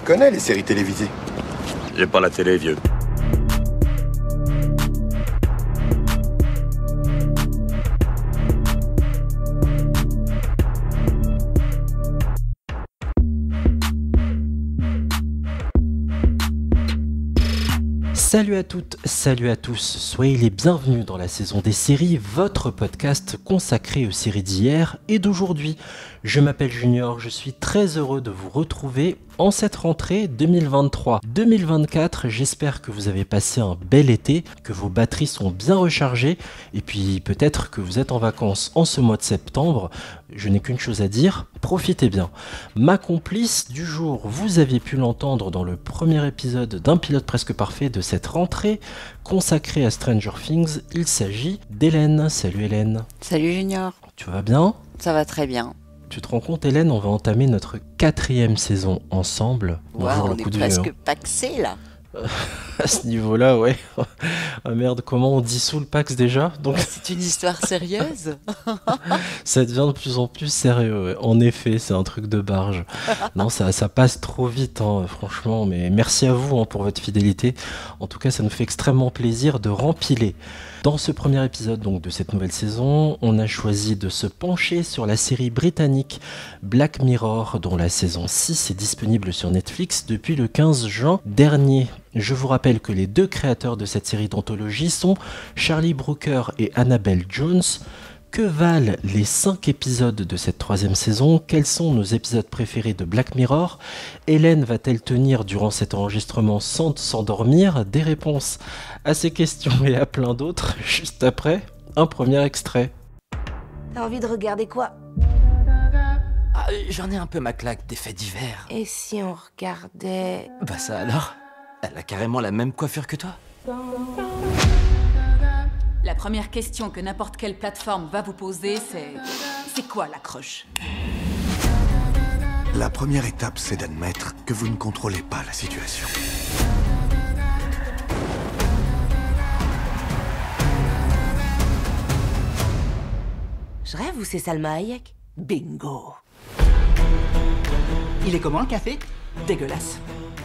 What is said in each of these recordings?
connais les séries télévisées. J'ai pas la télé, vieux. Salut à toutes, salut à tous, soyez les bienvenus dans la saison des séries, votre podcast consacré aux séries d'hier et d'aujourd'hui. Je m'appelle Junior, je suis très heureux de vous retrouver en cette rentrée 2023-2024. J'espère que vous avez passé un bel été, que vos batteries sont bien rechargées et puis peut-être que vous êtes en vacances en ce mois de septembre. Je n'ai qu'une chose à dire, profitez bien. Ma complice du jour, vous aviez pu l'entendre dans le premier épisode d'un pilote presque parfait de cette rentrée consacrée à Stranger Things. Il s'agit d'Hélène. Salut Hélène. Salut Junior. Tu vas bien ? Ça va très bien. Tu te rends compte Hélène, on va entamer notre 4e saison ensemble. Bonjour, on le coup est de presque vieux, paxés là. À ce niveau-là, ouais. Ah merde, comment on dissout le Pax déjà ? Donc C'est une histoire sérieuse. ça devient de plus en plus sérieux. Ouais. En effet, c'est un truc de barge. Non, ça passe trop vite, hein, franchement. Mais merci à vous pour votre fidélité. En tout cas, ça nous fait extrêmement plaisir de rempiler. Dans ce premier épisode donc, de cette nouvelle saison, on a choisi de se pencher sur la série britannique Black Mirror, dont la saison 6 est disponible sur Netflix depuis le 15 juin dernier. Je vous rappelle que les deux créateurs de cette série d'anthologie sont Charlie Brooker et Annabelle Jones. Que valent les 5 épisodes de cette 3e saison ? Quels sont nos épisodes préférés de Black Mirror ? Hélène va-t-elle tenir durant cet enregistrement sans s'endormir ? Des réponses à ces questions et à plein d'autres, juste après un premier extrait. T'as envie de regarder quoi? J'en ai un peu ma claque des faits divers. Et si on regardait... Bah ça alors ? Elle a carrément la même coiffure que toi. La première question que n'importe quelle plateforme va vous poser, c'est quoi l'accroche ? La première étape, c'est d'admettre que vous ne contrôlez pas la situation. Je rêve ou c'est Salma Hayek? Bingo. Il est comment le café ? Dégueulasse.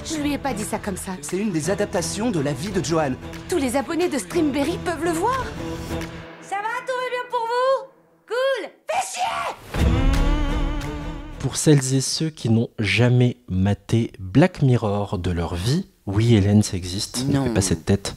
Je lui ai pas dit ça comme ça. C'est une des adaptations de la vie de Joanne. Tous les abonnés de Streamberry peuvent le voir. Ça va, tout va bien pour vous? Cool. Fais chier! Pour celles et ceux qui n'ont jamais maté Black Mirror de leur vie, oui Hélène, ça existe, ne fais pas cette tête.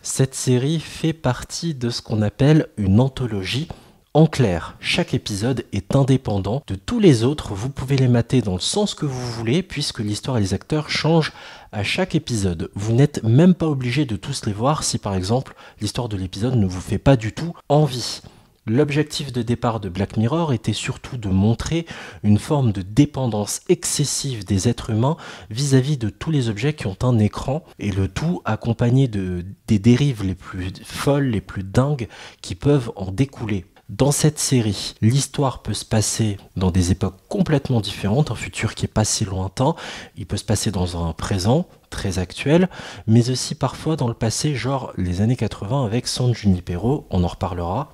Cette série fait partie de ce qu'on appelle une anthologie. En clair, chaque épisode est indépendant de tous les autres, vous pouvez les mater dans le sens que vous voulez puisque l'histoire et les acteurs changent à chaque épisode. Vous n'êtes même pas obligé de tous les voir si par exemple l'histoire de l'épisode ne vous fait pas du tout envie. L'objectif de départ de Black Mirror était surtout de montrer une forme de dépendance excessive des êtres humains vis-à-vis de tous les objets qui ont un écran et le tout accompagné des dérives les plus folles, les plus dingues qui peuvent en découler. Dans cette série, l'histoire peut se passer dans des époques complètement différentes, un futur qui est pas si lointain, il peut se passer dans un présent très actuel, mais aussi parfois dans le passé, genre les années 80 avec San Junipero, on en reparlera.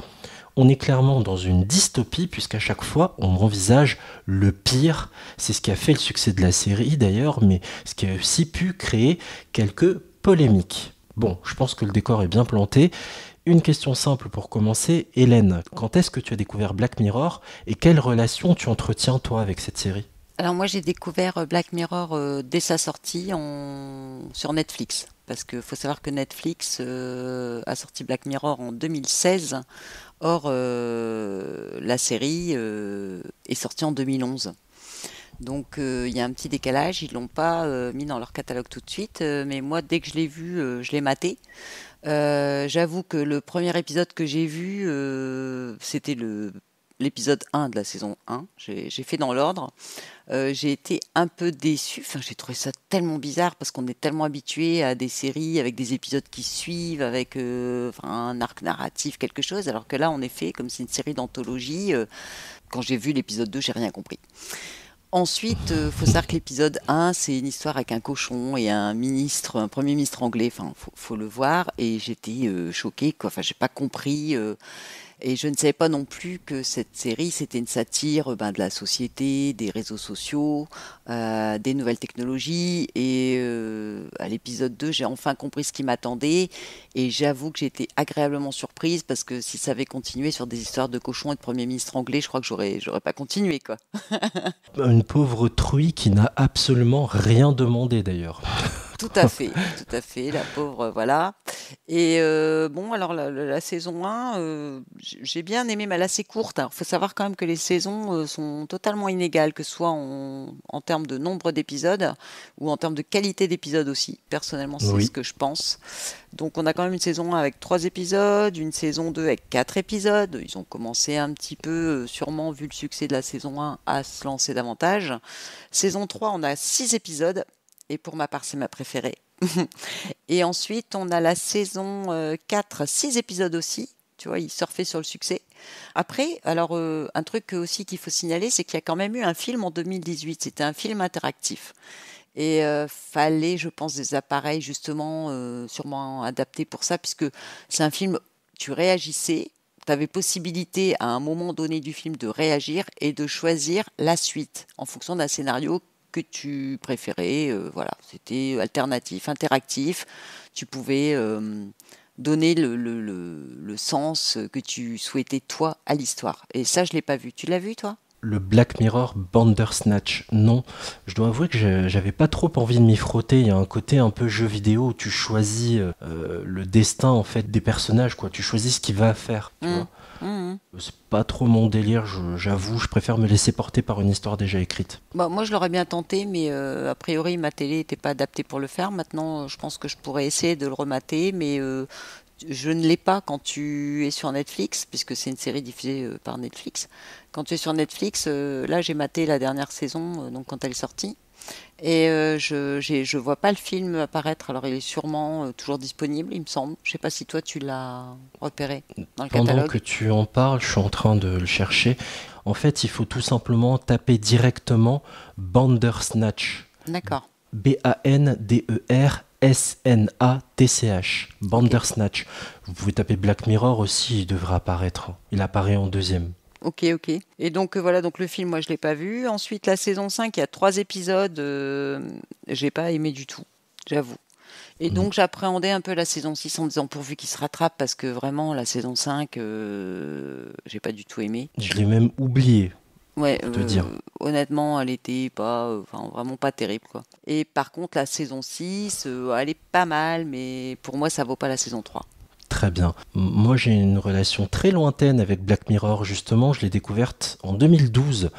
On est clairement dans une dystopie puisqu'à chaque fois on envisage le pire, c'est ce qui a fait le succès de la série d'ailleurs, mais ce qui a aussi pu créer quelques polémiques. Bon, je pense que le décor est bien planté. Une question simple pour commencer, Hélène, quand est-ce que tu as découvert Black Mirror et quelle relation tu entretiens toi avec cette série ? Alors moi j'ai découvert Black Mirror dès sa sortie sur Netflix. Parce qu'il faut savoir que Netflix a sorti Black Mirror en 2016. Or la série est sortie en 2011. Donc il y a un petit décalage, ils ne l'ont pas mis dans leur catalogue tout de suite. Mais moi dès que je l'ai vu, je l'ai maté. J'avoue que le premier épisode que j'ai vu, c'était l'épisode 1 de la saison 1. J'ai fait dans l'ordre. J'ai été un peu déçue. Enfin, j'ai trouvé ça tellement bizarre parce qu'on est tellement habitué à des séries avec des épisodes qui suivent, avec un arc narratif, quelque chose. Alors que là, en effet, comme c'est une série d'anthologie, quand j'ai vu l'épisode 2, j'ai rien compris. Ensuite, faut savoir que l'épisode 1, c'est une histoire avec un cochon et un premier ministre anglais. Enfin, faut le voir. Et j'étais choquée, quoi. Enfin, j'ai pas compris. Et je ne savais pas non plus que cette série, c'était une satire de la société, des réseaux sociaux, des nouvelles technologies. Et à l'épisode 2, j'ai enfin compris ce qui m'attendait. Et j'avoue que j'ai été agréablement surprise parce que si ça avait continué sur des histoires de cochons et de Premier ministre anglais, je crois que j'aurais pas continué, quoi. Une pauvre truie qui n'a absolument rien demandé d'ailleurs. Tout à fait, la pauvre, voilà. Et bon, alors la saison 1, j'ai bien aimé, mais elle est assez courte. Il faut savoir quand même que les saisons sont totalement inégales, que ce soit en termes de nombre d'épisodes ou en termes de qualité d'épisodes aussi. Personnellement, c'est ce que je pense. Donc on a quand même une saison 1 avec 3 épisodes, une saison 2 avec 4 épisodes. Ils ont commencé un petit peu, sûrement vu le succès de la saison 1, à se lancer davantage. Saison 3, on a 6 épisodes. Et pour ma part, c'est ma préférée. Et ensuite, on a la saison 4, 6 épisodes aussi. Tu vois, ils surfaient sur le succès. Après, alors, un truc aussi qu'il faut signaler, c'est qu'il y a quand même eu un film en 2018. C'était un film interactif. Et fallait, je pense, des appareils justement sûrement adaptés pour ça, puisque c'est un film, tu réagissais, tu avais possibilité à un moment donné du film de réagir et de choisir la suite en fonction d'un scénario que tu préférais. Voilà, c'était alternatif, interactif. Tu pouvais donner le sens que tu souhaitais, toi, à l'histoire. Et ça, je ne l'ai pas vu. Tu l'as vu, toi ? Le Black Mirror Bandersnatch, non. Je dois avouer que j'avais pas trop envie de m'y frotter. Il y a un côté un peu jeu vidéo où tu choisis le destin en fait des personnages, quoi. Tu choisis ce qu'il va faire, tu vois. C'est pas trop mon délire, j'avoue. Je préfère me laisser porter par une histoire déjà écrite. Bah, moi, je l'aurais bien tenté, mais a priori, ma télé n'était pas adaptée pour le faire. Maintenant, je pense que je pourrais essayer de le remater, mais je ne l'ai pas quand tu es sur Netflix, puisque c'est une série diffusée par Netflix. Quand tu es sur Netflix, là, j'ai maté la dernière saison, donc quand elle est sortie. Et je vois pas le film apparaître, alors il est sûrement toujours disponible, il me semble. Je sais pas si toi tu l'as repéré dans le catalogue. Pendant que tu en parles, je suis en train de le chercher. En fait, il faut tout simplement taper directement Bandersnatch. D'accord. Bandersnatch. Bandersnatch. Vous pouvez taper Black Mirror aussi, il devrait apparaître. Il apparaît en deuxième. Ok. Et donc voilà, donc le film, moi je l'ai pas vu. Ensuite, la saison 5, il y a 3 épisodes, j'ai pas aimé du tout, j'avoue. Et donc j'appréhendais un peu la saison 6 en me disant pourvu qu'il se rattrape, parce que vraiment la saison 5, j'ai pas du tout aimé. Je l'ai même oublié. Ouais, te dire. Honnêtement, elle était pas, vraiment pas terrible, quoi. Et par contre, la saison 6, elle est pas mal, mais pour moi, ça vaut pas la saison 3. Très bien. Moi, j'ai une relation très lointaine avec Black Mirror, justement. Je l'ai découverte en 2012.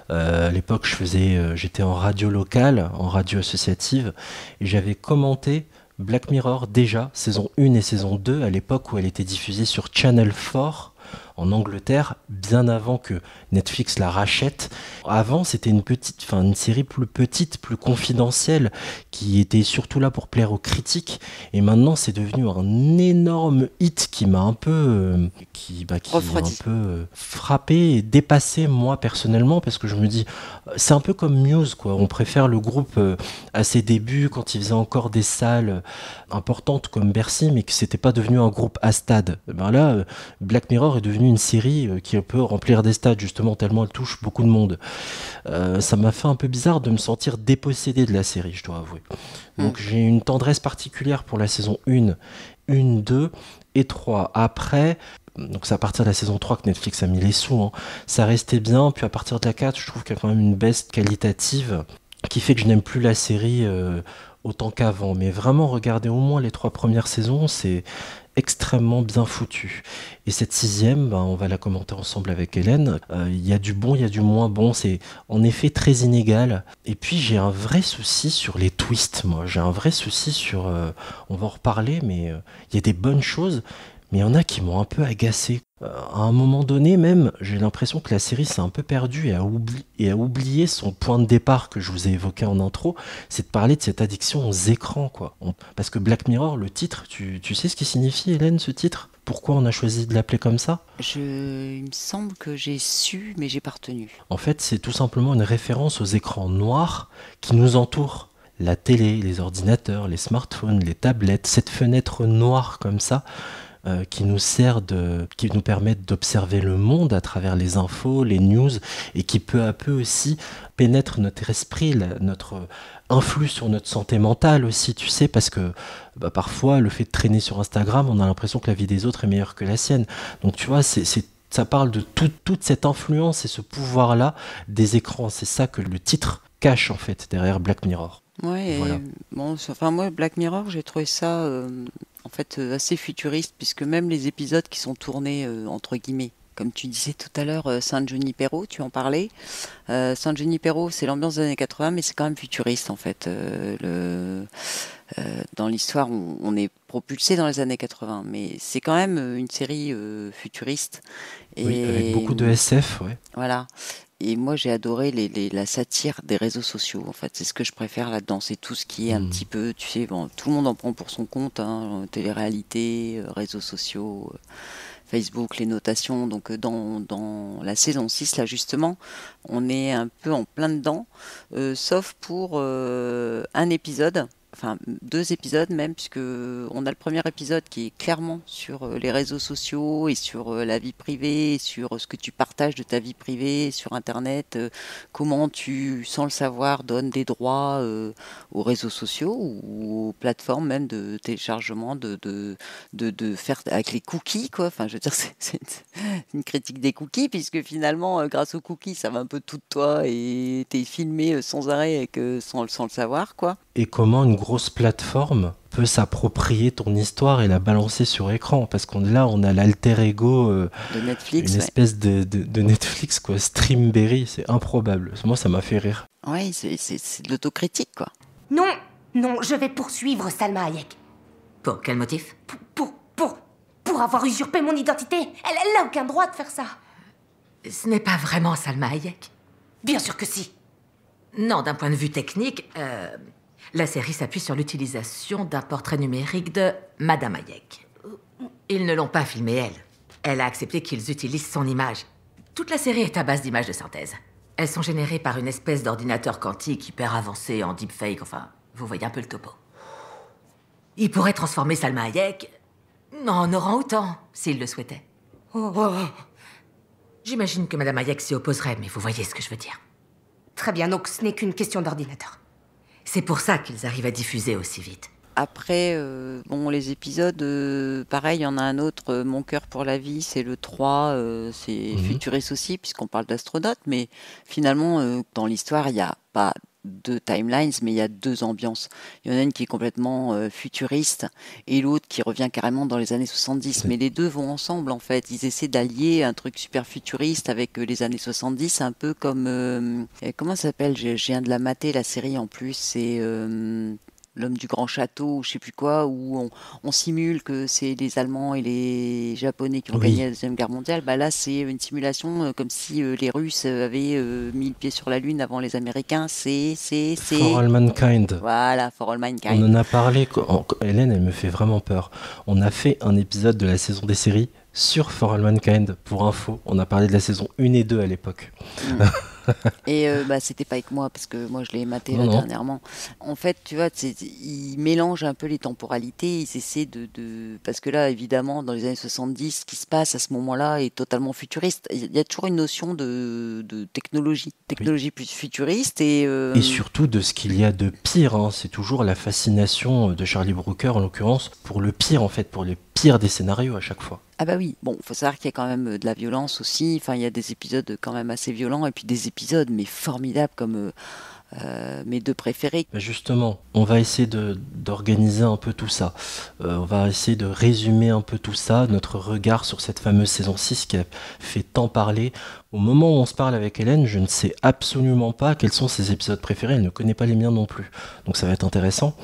À l'époque, j'étais en radio locale, en radio associative, et j'avais commenté Black Mirror déjà, saison 1 et saison 2, à l'époque où elle était diffusée sur Channel 4, en Angleterre, bien avant que Netflix la rachète. Avant, c'était une série plus petite, plus confidentielle, qui était surtout là pour plaire aux critiques. Et maintenant, c'est devenu un énorme hit qui m'a un peu, frappé et dépassé moi personnellement, parce que je me dis, c'est un peu comme Muse, quoi. On préfère le groupe à ses débuts, quand il faisait encore des salles importantes comme Bercy, mais que c'était pas devenu un groupe à stade. Ben là, Black Mirror est devenu une série qui peut remplir des stades, justement, tellement elle touche beaucoup de monde. Ça m'a fait un peu bizarre de me sentir dépossédé de la série, je dois avouer. Donc j'ai une tendresse particulière pour la saison 1, 2 et 3. Après, donc c'est à partir de la saison 3 que Netflix a mis les sous, hein. Ça restait bien, puis à partir de la 4, je trouve qu'il y a quand même une baisse qualitative qui fait que je n'aime plus la série autant qu'avant. Mais vraiment, regardez au moins les 3 premières saisons, c'est extrêmement bien foutu. Et cette 6e, on va la commenter ensemble avec Hélène. Il y a du bon, il y a du moins bon. C'est en effet très inégal. Et puis j'ai un vrai souci sur les twists, moi. J'ai un vrai souci sur... on va en reparler, mais il y a des bonnes choses, mais il y en a qui m'ont un peu agacé. À un moment donné même, j'ai l'impression que la série s'est un peu perdue et a oublié son point de départ que je vous ai évoqué en intro, c'est de parler de cette addiction aux écrans, quoi. Parce que Black Mirror, le titre, tu sais ce qui signifie, Hélène, ce titre ? Pourquoi on a choisi de l'appeler comme ça ? Il me semble que j'ai su, mais j'ai pas retenu. En fait, c'est tout simplement une référence aux écrans noirs qui nous entourent. La télé, les ordinateurs, les smartphones, les tablettes, cette fenêtre noire comme ça, qui nous permettent d'observer le monde à travers les infos, les news, et qui peu à peu aussi pénètre notre esprit, notre influe sur notre santé mentale aussi, tu sais, parce que parfois le fait de traîner sur Instagram, on a l'impression que la vie des autres est meilleure que la sienne. Donc tu vois, ça parle de toute cette influence et ce pouvoir-là des écrans. C'est ça que le titre cache en fait derrière Black Mirror. Ouais, Voilà. moi Black Mirror, j'ai trouvé ça en fait assez futuriste, puisque même les épisodes qui sont tournés entre guillemets, comme tu disais tout à l'heure, San Junipero, tu en parlais. San Junipero, c'est l'ambiance des années 80, mais c'est quand même futuriste en fait. Dans l'histoire, on est propulsé dans les années 80, mais c'est quand même une série futuriste. Oui, avec beaucoup de SF, ouais. Voilà. Et moi, j'ai adoré la satire des réseaux sociaux. En fait, c'est ce que je préfère là-dedans. C'est tout ce qui est un petit peu, tu sais, bon, tout le monde en prend pour son compte, hein, télé-réalité, réseaux sociaux, Facebook, les notations. Donc, dans la saison 6, là, justement, on est un peu en plein dedans, sauf pour un épisode. Enfin, 2 épisodes même, puisque on a le premier épisode qui est clairement sur les réseaux sociaux et sur la vie privée, et sur ce que tu partages de ta vie privée sur Internet, comment tu, sans le savoir, donnes des droits aux réseaux sociaux ou aux plateformes même de téléchargement, de faire avec les cookies, quoi. Enfin, je veux dire, c'est une critique des cookies, puisque finalement, grâce aux cookies, ça va un peu tout de toi et t'es filmé sans arrêt et sans le savoir, quoi. Et comment une grosse plateforme peut s'approprier ton histoire et la balancer sur écran, parce qu'on a l'alter ego de Netflix, une espèce de Netflix, quoi. Streamberry, c'est improbable. Moi, ça m'a fait rire. Ouais, c'est de l'autocritique, quoi. Non, je vais poursuivre Salma Hayek. Pour quel motif? Pour avoir usurpé mon identité. Elle n'a aucun droit de faire ça. Ce n'est pas vraiment Salma Hayek. Bien sûr que si. Non, d'un point de vue technique, la série s'appuie sur l'utilisation d'un portrait numérique de Madame Hayek. Ils ne l'ont pas filmée, elle. Elle a accepté qu'ils utilisent son image. Toute la série est à base d'images de synthèse. Elles sont générées par une espèce d'ordinateur quantique hyper avancé en deepfake, enfin, vous voyez un peu le topo. Ils pourraient transformer Salma Hayek en orang-outan, s'ils le souhaitaient. J'imagine que Madame Hayek s'y opposerait, mais vous voyez ce que je veux dire. Très bien, donc ce n'est qu'une question d'ordinateur. C'est pour ça qu'ils arrivent à diffuser aussi vite. Après, les épisodes, pareil, il y en a un autre, Mon cœur pour la vie, c'est le 3, c'est futuriste aussi, puisqu'on parle d'astronautes, mais finalement, dans l'histoire, il n'y a pas 2 timelines, mais il y a 2 ambiances. Il y en a une qui est complètement futuriste, et l'autre qui revient carrément dans les années 70, mais les deux vont ensemble, en fait. Ils essaient d'allier un truc super futuriste avec les années 70, un peu comme... comment ça s'appelle? Je viens de la mater, la série, en plus, c'est... L'homme du grand château, je sais plus quoi, où on simule que c'est les Allemands et les Japonais qui ont gagné la Deuxième Guerre mondiale. Bah là, c'est une simulation comme si les Russes avaient mis le pied sur la Lune avant les Américains. C'est... For All Mankind. Voilà, For All Mankind. On en a parlé. Hélène, elle me fait vraiment peur. On a fait un épisode de la saison des séries sur For All Mankind, pour info. On a parlé de la saison 1 et 2 à l'époque. Et c'était pas avec moi, parce que moi je l'ai maté dernièrement. En fait, tu vois, ils mélangent un peu les temporalités, ils essaient parce que là, évidemment, dans les années 70, ce qui se passe à ce moment-là est totalement futuriste. Il y a toujours une notion de technologie plus futuriste. Et surtout de ce qu'il y a de pire, hein. C'est toujours la fascination de Charlie Brooker, en l'occurrence, pour le pire, en fait, pour les pires des scénarios à chaque fois. Ah bah oui, bon, faut savoir qu'il y a quand même de la violence aussi, enfin il y a des épisodes quand même assez violents, et puis des épisodes mais formidables comme mes 2 préférés. Justement, on va essayer d'organiser un peu tout ça, on va essayer de résumer un peu tout ça, notre regard sur cette fameuse saison 6 qui a fait tant parler. Au moment où on se parle avec Hélène, je ne sais absolument pas quels sont ses épisodes préférés, elle ne connaît pas les miens non plus, donc ça va être intéressant.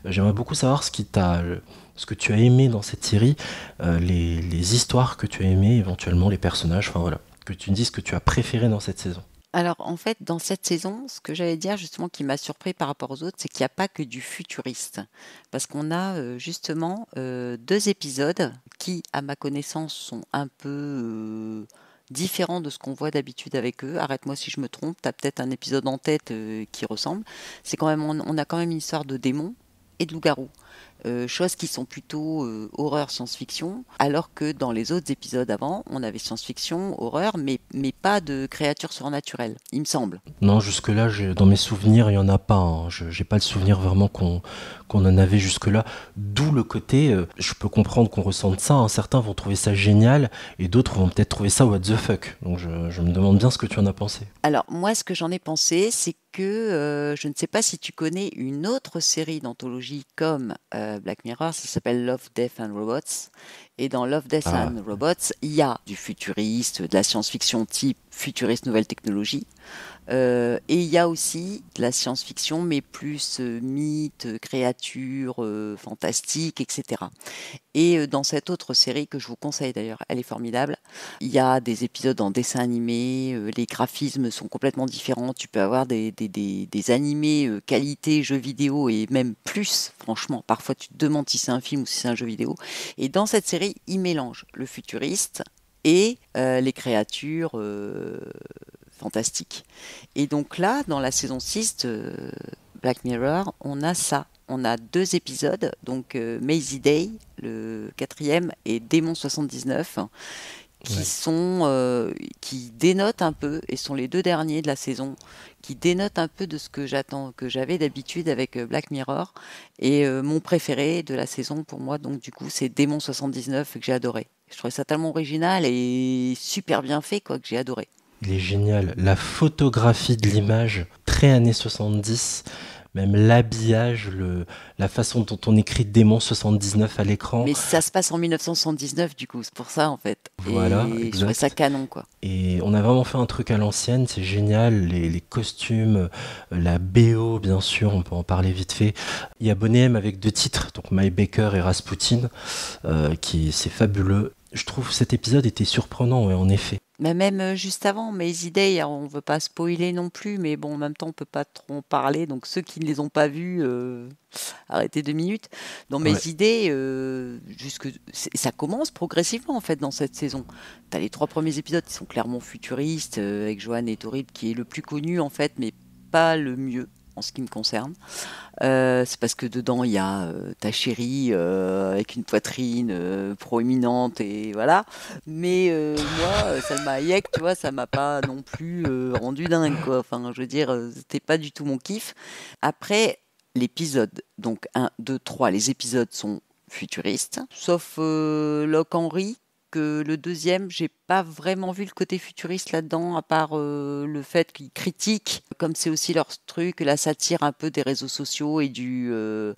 J'aimerais beaucoup savoir ce que tu as aimé dans cette série, les histoires que tu as aimées, éventuellement les personnages, enfin voilà, que tu me dises ce que tu as préféré dans cette saison. Alors en fait, dans cette saison, ce que j'allais dire justement qui m'a surpris par rapport aux autres, c'est qu'il n'y a pas que du futuriste. Parce qu'on a justement 2 épisodes qui, à ma connaissance, sont un peu... différents de ce qu'on voit d'habitude avec eux. Arrête-moi si je me trompe, tu as peut-être un épisode en tête qui ressemble. C'est quand même, on a quand même une histoire de démons et de loups-garous. choses qui sont plutôt horreur, science-fiction, alors que dans les autres épisodes avant, on avait science-fiction, horreur, mais pas de créatures surnaturelles, il me semble. Non, jusque-là, dans mes souvenirs, il n'y en a pas. Hein. Je n'ai pas le souvenir vraiment qu'on en avait jusque-là. D'où le côté, je peux comprendre qu'on ressente ça. Hein. Certains vont trouver ça génial et d'autres vont peut-être trouver ça what the fuck. Donc je me demande bien ce que tu en as pensé. Alors, moi, ce que j'en ai pensé, c'est que je ne sais pas si tu connais une autre série d'anthologie comme Black Mirror, ça s'appelle Love, Death and Robots. Et dans Love, Death and Robots, il y a du futuriste, de la science-fiction type futuriste nouvelle technologie. Et il y a aussi de la science-fiction, mais plus mythes, créatures, fantastiques, etc. Et dans cette autre série, que je vous conseille d'ailleurs, elle est formidable, il y a des épisodes en dessin animé, les graphismes sont complètement différents, tu peux avoir des animés qualité jeux vidéo et même plus, franchement, parfois tu te demandes si c'est un film ou si c'est un jeu vidéo. Et dans cette série, ils mélangent le futuriste et les créatures fantastique. Et donc là, dans la saison 6 de Black Mirror, on a ça. On a 2 épisodes, donc Maisie Day, le 4e, et Démon 79, qui dénotent un peu, et sont les 2 derniers de la saison, qui dénotent un peu de ce que j'avais d'habitude avec Black Mirror. Et mon préféré de la saison, pour moi, donc du coup, c'est Démon 79, que j'ai adoré. Je trouvais ça tellement original et super bien fait, quoi, que j'ai adoré. Il est génial. La photographie de l'image, très années 70, même l'habillage, la façon dont on écrit Démon 79 à l'écran. Mais ça se passe en 1979, du coup, c'est pour ça, en fait. Voilà, et je trouvais ça canon, quoi. Et on a vraiment fait un truc à l'ancienne, c'est génial. Les costumes, la BO, bien sûr, on peut en parler vite fait. Il y a Boney M avec 2 titres, donc My Baker et Rasputin, c'est fabuleux. Je trouve que cet épisode était surprenant, ouais, en effet. Mais même juste avant, Maisie Day, on ne veut pas spoiler non plus, mais bon, en même temps, on ne peut pas trop en parler. Donc, ceux qui ne les ont pas vus, arrêtez 2 minutes. Dans Maisie Day, ça commence progressivement, en fait, dans cette saison. Tu as les 3 premiers épisodes qui sont clairement futuristes, avec Johan et Torib, qui est le plus connu, en fait, mais pas le mieux, en ce qui me concerne. C'est parce que dedans il y a ta chérie avec une poitrine proéminente et voilà. Mais moi, Salma Hayek, tu vois, ça m'a pas non plus rendu dingue, quoi. Enfin, je veux dire, c'était pas du tout mon kiff. Après, l'épisode, donc 1, 2, 3, les épisodes sont futuristes, sauf Locke Henry, que le 2e, j'ai pas vraiment vu le côté futuriste là-dedans, à part le fait qu'ils critiquent, comme c'est aussi leur truc, la satire un peu des réseaux sociaux et du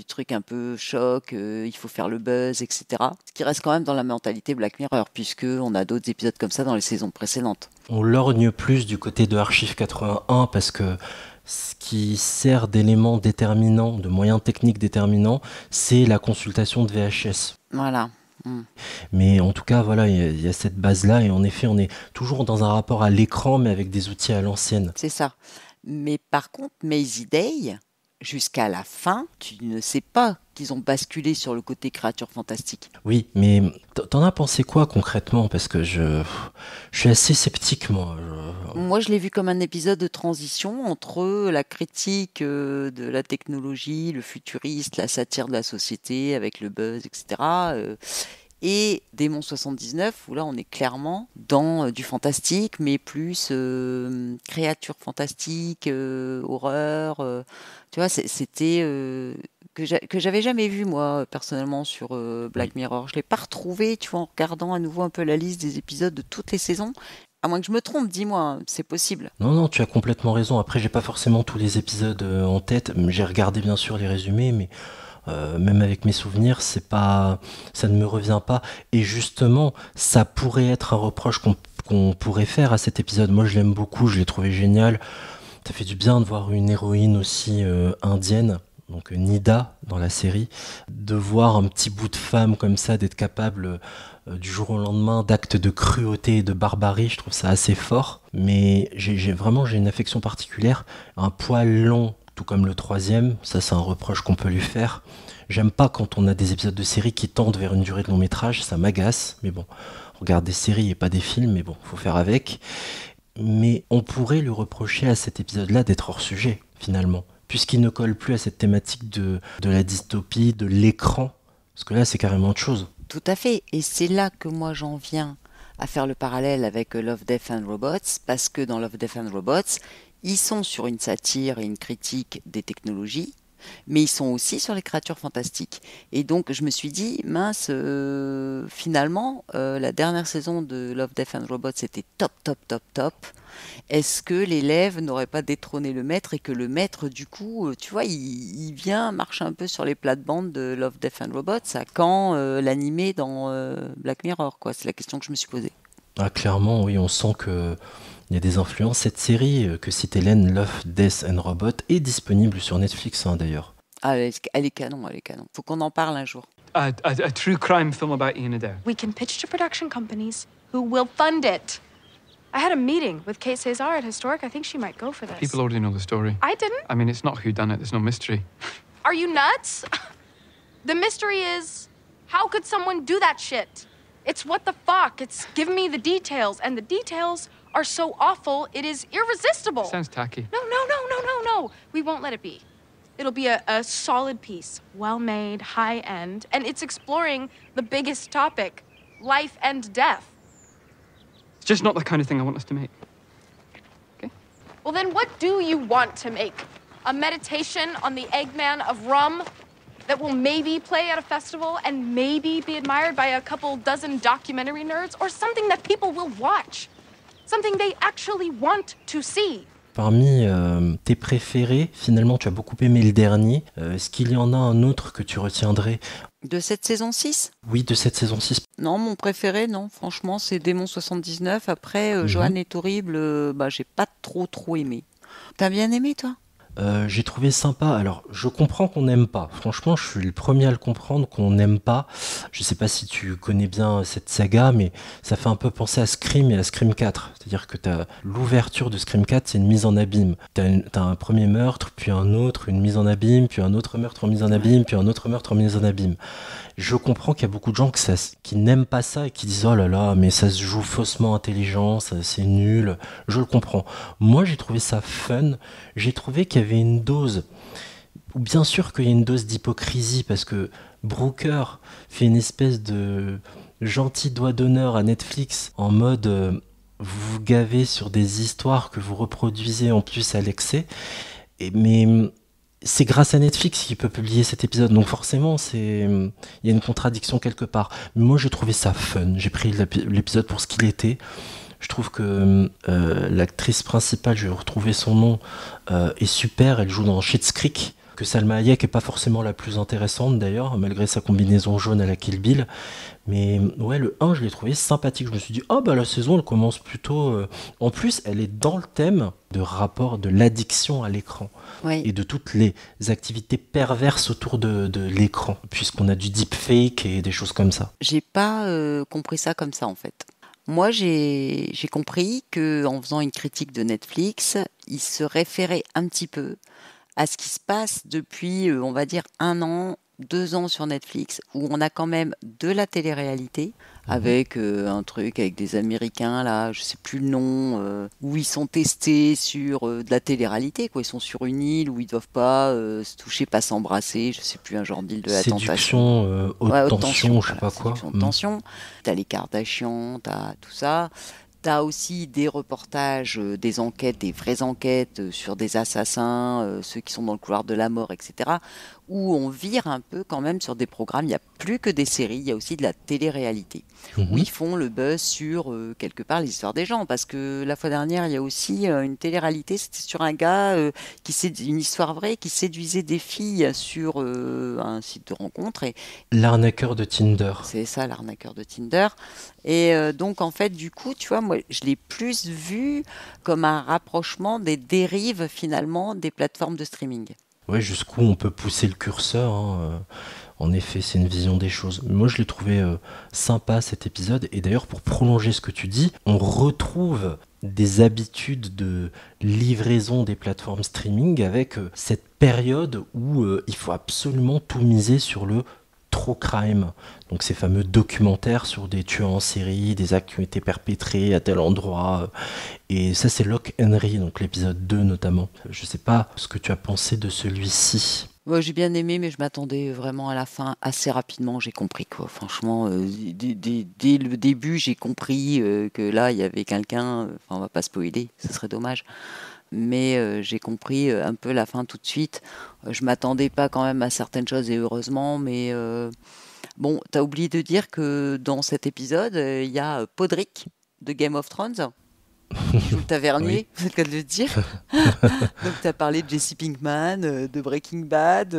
truc un peu choc, il faut faire le buzz, etc. Ce qui reste quand même dans la mentalité Black Mirror, puisqu'on a d'autres épisodes comme ça dans les saisons précédentes. On lorgne plus du côté de Archive 81, parce que ce qui sert d'élément déterminant, de moyen technique déterminant, c'est la consultation de VHS. Voilà. Mais en tout cas, voilà, il y a cette base-là, et en effet, on est toujours dans un rapport à l'écran, mais avec des outils à l'ancienne. C'est ça. Mais par contre, Maisie Day, jusqu'à la fin, tu ne sais pas qu'ils ont basculé sur le côté créature fantastique. Oui, mais t'en as pensé quoi concrètement ? Parce que je suis assez sceptique, moi. Moi, je l'ai vu comme un épisode de transition entre la critique de la technologie, le futuriste, la satire de la société avec le buzz, etc. Et Démon 79, où là, on est clairement dans du fantastique, mais plus créature fantastique, horreur. Tu vois, c'était que j'avais jamais vu, moi, personnellement, sur Black Mirror. Je ne l'ai pas retrouvé, tu vois, en regardant à nouveau un peu la liste des épisodes de toutes les saisons. À moins que je me trompe, dis-moi, c'est possible. Non, tu as complètement raison. Après, j'ai pas forcément tous les épisodes en tête. J'ai regardé, bien sûr, les résumés, mais même avec mes souvenirs, ça ne me revient pas. Et justement, ça pourrait être un reproche qu'on pourrait faire à cet épisode. Moi, je l'aime beaucoup, je l'ai trouvé génial. Ça fait du bien de voir une héroïne aussi indienne, donc Nida dans la série, de voir un petit bout de femme comme ça, d'être capable du jour au lendemain d'actes de cruauté et de barbarie. Je trouve ça assez fort. Mais j'ai une affection particulière. Un poil long, tout comme le 3e, ça c'est un reproche qu'on peut lui faire. J'aime pas quand on a des épisodes de série qui tendent vers une durée de long métrage, ça m'agace. Mais bon, on regarde des séries et pas des films, mais bon, faut faire avec. Mais on pourrait lui reprocher à cet épisode-là d'être hors sujet, finalement. puisqu'il ne colle plus à cette thématique de la dystopie, de l'écran. Parce que là, c'est carrément autre chose. Tout à fait. Et c'est là que moi j'en viens à faire le parallèle avec Love, Death and Robots, parce que dans Love, Death and Robots, ils sont sur une satire et une critique des technologies, mais ils sont aussi sur les créatures fantastiques. Et donc je me suis dit, mince, finalement, la dernière saison de Love, Death and Robots était top, top, top, top. Est-ce que l'élève n'aurait pas détrôné le maître et que le maître, du coup, tu vois, il vient marcher un peu sur les plates-bandes de Love, Death and Robots, à quand l'animé dans Black Mirror, quoi. C'est la question que je me suis posée. Ah, clairement, oui, on sent qu'il y a des influences. Cette série que cite Hélène, Love, Death and Robots, est disponible sur Netflix, d'ailleurs. Ah, elle est canon, elle est canon. Faut qu'on en parle un jour. A true crime film about Ian Adair. We can pitch to production companies who will fund it. I had a meeting with Kate Cesar at Historic. I think she might go for this. People already know the story. I didn't. I mean, it's not whodunit. There's no mystery. Are you nuts? The mystery is, how could someone do that shit? It's what the fuck. It's give me the details, and the details are so awful, it is irresistible. Sounds tacky. No. We won't let it be. It'll be a solid piece, well-made, high-end, and it's exploring the biggest topic, life and death. It's just not the kind of thing I want us to make. Okay? Well, then what do you want to make? A meditation on the Eggman of rum that will maybe play at a festival and maybe be admired by a couple dozen documentary nerds, or something that people will watch? Something they actually want to see? Parmi tes préférés, finalement, tu as beaucoup aimé le dernier. Est-ce qu'il y en a un autre que tu retiendrais ? De cette saison 6 ? Oui, de cette saison 6. Non, mon préféré, non. Franchement, c'est Démon 79. Après, Johan est horrible. J'ai pas trop aimé. T'as bien aimé, toi ? J'ai trouvé sympa. Alors, je comprends qu'on n'aime pas. Franchement, je suis le premier à le comprendre qu'on n'aime pas. Je sais pas si tu connais bien cette saga, mais ça fait un peu penser à Scream et à Scream 4. C'est-à-dire que t'as l'ouverture de Scream 4, c'est une mise en abîme. T'as un premier meurtre, puis un autre, une mise en abîme, puis un autre meurtre en mise en abîme, puis un autre meurtre en mise en abîme. Je comprends qu'il y a beaucoup de gens qui n'aiment pas ça et qui disent « Oh là là, mais ça se joue faussement intelligent, c'est nul. » Je le comprends. Moi, j'ai trouvé ça fun. J'ai trouvé qu'il y avait une dose... Bien sûr qu'il y a une dose d'hypocrisie parce que Brooker fait une espèce de gentil doigt d'honneur à Netflix en mode vous vous gavez sur des histoires que vous reproduisez en plus à l'excès. Mais c'est grâce à Netflix qu'il peut publier cet épisode, donc forcément il y a une contradiction quelque part. Mais moi j'ai trouvé ça fun, j'ai pris l'épisode pour ce qu'il était. Je trouve que l'actrice principale, je vais retrouver son nom, est super, elle joue dans Schitt's Creek, que Salma Hayek est pas forcément la plus intéressante d'ailleurs, malgré sa combinaison jaune à la Kill Bill. Mais ouais, le 1, je l'ai trouvé sympathique. Je me suis dit, la saison, elle commence plutôt... En plus, elle est dans le thème de rapport de l'addiction à l'écran. Oui. Et de toutes les activités perverses autour de l'écran, puisqu'on a du deepfake et des choses comme ça. J'ai pas compris ça comme ça, en fait. Moi, j'ai compris qu'en faisant une critique de Netflix, il se référait un petit peu à ce qui se passe depuis, on va dire, 1 an, 2 ans sur Netflix, où on a quand même de la télé-réalité, avec un truc avec des Américains, là, je sais plus le nom, où ils sont testés sur de la télé-réalité, quoi. Ils sont sur une île où ils doivent pas se toucher, pas s'embrasser, je sais plus, un genre d'île de la tentation. Haute tension, je sais pas quoi. Séduction, tension. T'as les Kardashians, t'as tout ça. T'as aussi des reportages, des enquêtes, des vraies enquêtes sur des assassins, ceux qui sont dans le couloir de la mort, etc. Où on vire un peu quand même sur des programmes. Il n'y a plus que des séries, il y a aussi de la télé-réalité. Où ils font le buzz sur, quelque part, les histoires des gens. Parce que la fois dernière, il y a aussi une télé-réalité, c'était sur un gars, une histoire vraie, qui séduisait des filles sur un site de rencontre. L'arnaqueur de Tinder. C'est ça, l'arnaqueur de Tinder. Et donc, en fait, du coup, tu vois, moi, je l'ai plus vu comme un rapprochement des dérives, finalement, des plateformes de streaming. Ouais, jusqu'où on peut pousser le curseur. En effet, c'est une vision des choses. Moi, je l'ai trouvé sympa, cet épisode. Et d'ailleurs, pour prolonger ce que tu dis, on retrouve des habitudes de livraison des plateformes streaming avec cette période où il faut absolument tout miser sur le True Crime, donc ces fameux documentaires sur des tueurs en série, des actes qui ont été perpétrés à tel endroit. Et ça, c'est Lock Henry, donc l'épisode 2 notamment. Je sais pas ce que tu as pensé de celui-ci. Ouais, j'ai bien aimé, mais je m'attendais vraiment à la fin assez rapidement. J'ai compris quoi. Franchement, dès le début, j'ai compris que là, il y avait quelqu'un. Enfin, on va pas spoiler, ce serait dommage. Mais j'ai compris un peu la fin tout de suite. Je m'attendais pas quand même à certaines choses et heureusement. Mais bon, t'as oublié de dire que dans cet épisode, il y a Podrick de Game of Thrones. Qui joue le tavernier, c'est le cas de le dire. Donc tu as parlé de Jesse Pinkman, de Breaking Bad,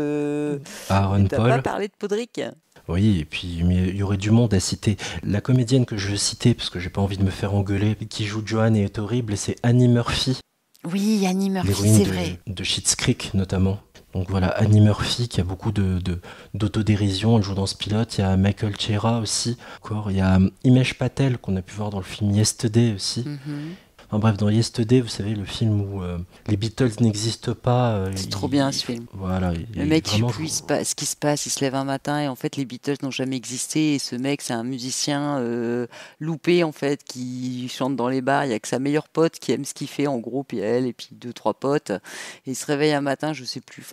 Aaron t'as Paul. pas parlé de Podrick. Oui, et puis mais il y aurait du monde à citer. La comédienne que je veux citer, parce que j'ai pas envie de me faire engueuler, qui joue Joanne et est horrible, et c'est Annie Murphy, Oui, Annie Murphy, l'héroïne c'est vrai. de Schitt's Creek notamment. Donc voilà, Annie Murphy qui a beaucoup d'autodérision, elle joue dans ce pilote. Il y a Michael Cera aussi. Encore, il y a Himesh Patel qu'on a pu voir dans le film Yesterday aussi. Mhm. Enfin bref, dans Yesterday, vous savez, le film où les Beatles n'existent pas. C'est trop bien ce film. Voilà. Le mec, je sais plus ce qui se passe, il se lève un matin et en fait les Beatles n'ont jamais existé et ce mec c'est un musicien loupé en fait qui chante dans les bars, il y a que sa meilleure pote qui aime ce qu'il fait en gros, puis elle et puis 2-3 potes. Et il se réveille un matin, je sais plus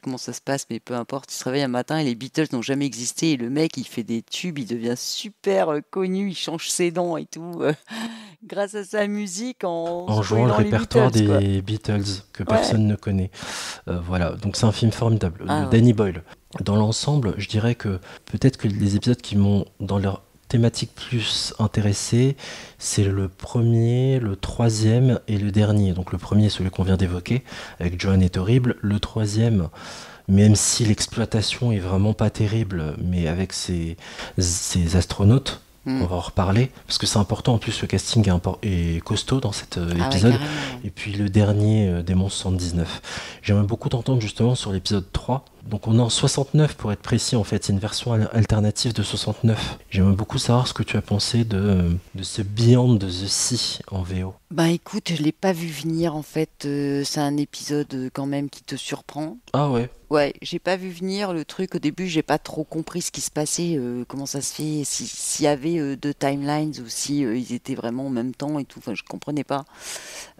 comment ça se passe mais peu importe, il se réveille un matin et les Beatles n'ont jamais existé et le mec il fait des tubes, il devient super connu, il change ses dents et tout grâce à sa musique en jouant le spoilant les répertoire Beatles, quoi. des Beatles que Ouais. personne ne connaît. Voilà, donc c'est un film formidable Ah de ouais. Danny Boyle. Dans l'ensemble, je dirais que peut-être que les épisodes qui m'ont dans leur thématique plus intéressé, c'est le premier, le troisième et le dernier. Donc le premier, celui qu'on vient d'évoquer, avec Joanne est horrible. Le troisième, même si l'exploitation est vraiment pas terrible, mais avec ces astronautes, on va en reparler, parce que c'est important, en plus le casting est costaud dans cet épisode. carrément. Et puis le dernier, Démon 79. J'aimerais beaucoup t'entendre justement sur l'épisode 3. Donc on est en 69 pour être précis, en fait, c'est une version alternative de 69. J'aimerais beaucoup savoir ce que tu as pensé de ce Beyond the Sea en VO. Bah écoute, je l'ai pas vu venir en fait, c'est un épisode quand même qui te surprend. Ah ouais. Ouais, j'ai pas vu venir le truc au début, j'ai pas trop compris ce qui se passait, comment ça se fait, s'il y avait deux timelines ou si ils étaient vraiment en même temps et tout, enfin je comprenais pas.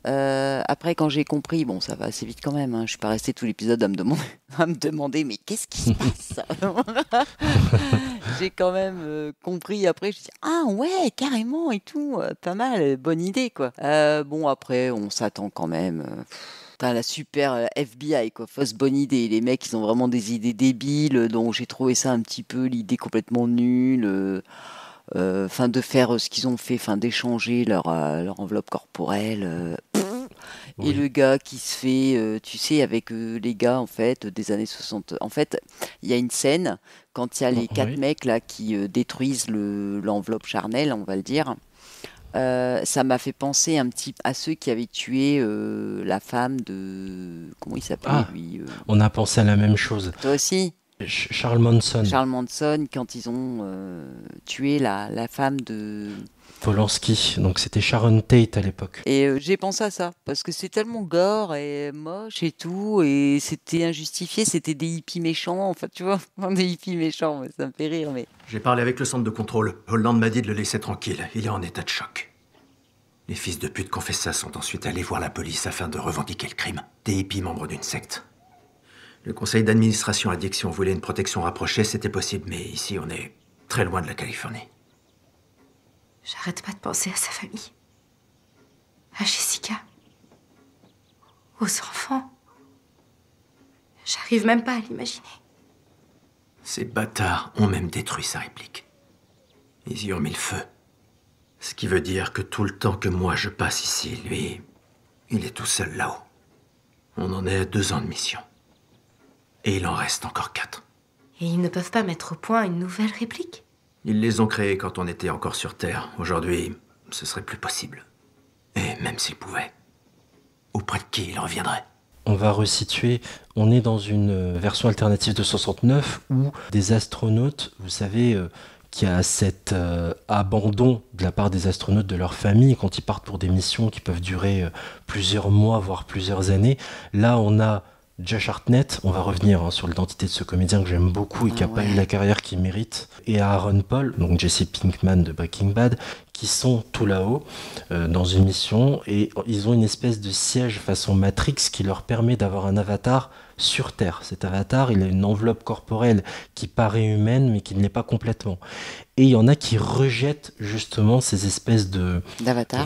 Après quand j'ai compris, bon ça va assez vite quand même, hein, je suis pas restée tout l'épisode à me demander mais qu'est-ce qui se passe. J'ai quand même compris après, je me suis dit ah ouais carrément et tout, pas mal, bonne idée quoi. Bon après on s'attend quand même. Putain, la super FBI, quoi, fausse bonne idée. Les mecs, ils ont vraiment des idées débiles, donc j'ai trouvé ça un petit peu l'idée complètement nulle. Enfin, de faire ce qu'ils ont fait, enfin, d'échanger leur enveloppe corporelle. Oui. Et le gars qui se fait, tu sais, avec les gars, en fait, des années 60. En fait, il y a une scène, quand il y a les 4 Oui. mecs, là, qui détruisent l'enveloppe charnelle, on va le dire. Ça m'a fait penser un petit à ceux qui avaient tué la femme de... Comment il s'appelait, lui On a pensé à la même chose. Toi aussi Charles Manson. Charles Manson, quand ils ont tué la femme de... Polanski, donc c'était Sharon Tate à l'époque. Et j'ai pensé à ça, parce que c'est tellement gore et moche et tout, et c'était injustifié, c'était des hippies méchants, enfin tu vois, des hippies méchants, ça me fait rire, mais... J'ai parlé avec le centre de contrôle. Holland m'a dit de le laisser tranquille. Il est en état de choc. Les fils de pute qui ont fait ça sont ensuite allés voir la police afin de revendiquer le crime. Des hippies membres d'une secte. Le conseil d'administration a dit que si on voulait une protection rapprochée, c'était possible, mais ici on est très loin de la Californie. J'arrête pas de penser à sa famille. À Jessica. Aux enfants. J'arrive même pas à l'imaginer. Ces bâtards ont même détruit sa réplique. Ils y ont mis le feu. Ce qui veut dire que tout le temps que moi je passe ici, lui, il est tout seul là-haut. On en est à 2 ans de mission. Et il en reste encore 4. Et ils ne peuvent pas mettre au point une nouvelle réplique? Ils les ont créés quand on était encore sur Terre. Aujourd'hui, ce serait plus possible. Et même s'ils pouvaient, auprès de qui ils reviendraient? On va resituer, on est dans une version alternative de 69 où des astronautes, vous savez, qu'il y a cet abandon de la part des astronautes de leur famille quand ils partent pour des missions qui peuvent durer plusieurs mois, voire plusieurs années. Là, on a Josh Hartnett, on va revenir sur l'identité de ce comédien que j'aime beaucoup et qui n'a pas eu la carrière qu'il mérite, et Aaron Paul, donc Jesse Pinkman de Breaking Bad, qui sont tout là-haut dans une mission, et ils ont une espèce de siège façon Matrix qui leur permet d'avoir un avatar sur Terre. Cet avatar, il a une enveloppe corporelle qui paraît humaine mais qui ne l'est pas complètement. Et il y en a qui rejettent justement ces espèces de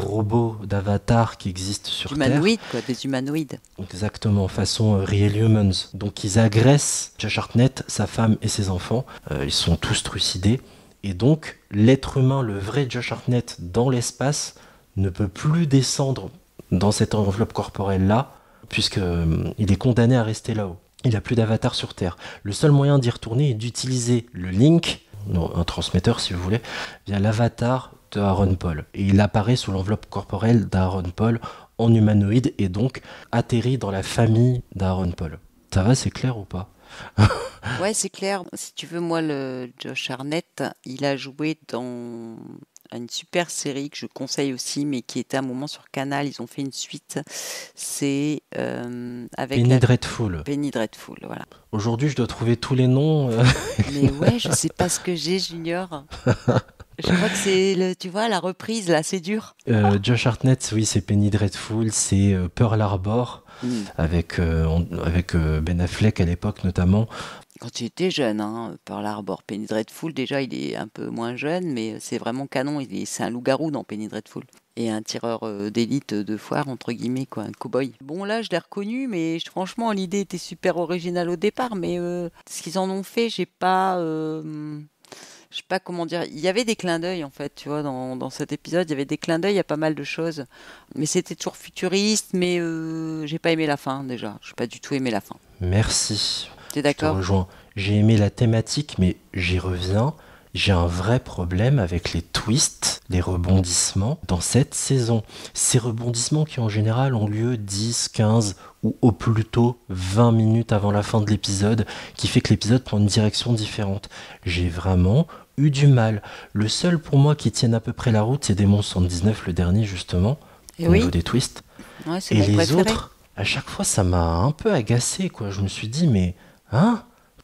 robots, d'avatars qui existent sur Terre. Humanoïdes, quoi, des humanoïdes. Exactement, façon Real Humans. Donc ils agressent Josh Hartnett, sa femme et ses enfants. Ils sont tous trucidés. Et donc l'être humain, le vrai Josh Hartnett dans l'espace, ne peut plus descendre dans cette enveloppe corporelle-là, puisqu'il est condamné à rester là-haut. Il n'a plus d'avatar sur Terre. Le seul moyen d'y retourner est d'utiliser le link, un transmetteur si vous voulez, via l'avatar de Aaron Paul. Et il apparaît sous l'enveloppe corporelle d'Aaron Paul en humanoïde et donc atterrit dans la famille d'Aaron Paul. Ça va, c'est clair ou pas? Ouais, c'est clair. Si tu veux, moi, le Josh Hartnett, il a joué dans une super série que je conseille aussi, mais qui était à un moment sur Canal. Ils ont fait une suite. C'est avec Penny Dreadful. Penny Dreadful, voilà. Aujourd'hui, je dois trouver tous les noms. Mais ouais, je sais pas ce que j'ai, Junior. Je crois que c'est, tu vois, la reprise, là, c'est dur. Josh Hartnett, oui, c'est Penny Dreadful, c'est Pearl Harbor, avec Ben Affleck à l'époque notamment. Quand il était jeune, Pearl Harbor, Penny Dreadful, déjà, il est un peu moins jeune, mais c'est vraiment canon. C'est un loup-garou dans Penny Dreadful. Et un tireur d'élite de foire, entre guillemets, quoi, un cow-boy. Bon, là, je l'ai reconnu, mais franchement, l'idée était super originale au départ, mais ce qu'ils en ont fait, je sais pas comment dire, il y avait des clins d'œil en fait, tu vois, dans cet épisode, il y avait des clins d'œil à pas mal de choses, mais c'était toujours futuriste, mais j'ai pas aimé la fin déjà, j'ai pas du tout aimé la fin. Merci. T'es d'accord? Je te rejoins. J'ai aimé la thématique, mais j'y reviens. J'ai un vrai problème avec les twists, les rebondissements dans cette saison. Ces rebondissements qui en général ont lieu 10, 15 ou au plus tôt 20 minutes avant la fin de l'épisode, qui fait que l'épisode prend une direction différente. J'ai vraiment eu du mal. Le seul pour moi qui tienne à peu près la route, c'est Démon 79, le dernier justement, au niveau des twists. Ouais, c'est et mon les préféré. autres, à chaque fois, ça m'a un peu agacé, quoi. Je me suis dit, mais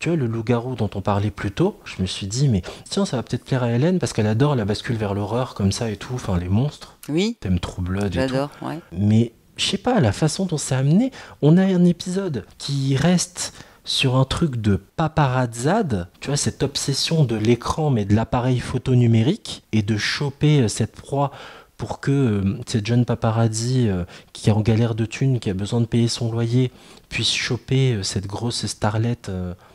tu vois, le loup-garou dont on parlait plus tôt, je me suis dit, mais tiens, ça va peut-être plaire à Hélène parce qu'elle adore la bascule vers l'horreur comme ça et tout, enfin les monstres. Oui. T'aimes True Blood et tout. J'adore, ouais. Mais je sais pas, la façon dont c'est amené, on a un épisode qui reste sur un truc de paparazzade, tu vois, cette obsession de l'écran mais de l'appareil photo numérique et de choper cette proie pour que cette jeune paparazzi qui est en galère de thunes, qui a besoin de payer son loyer, puisse choper cette grosse starlette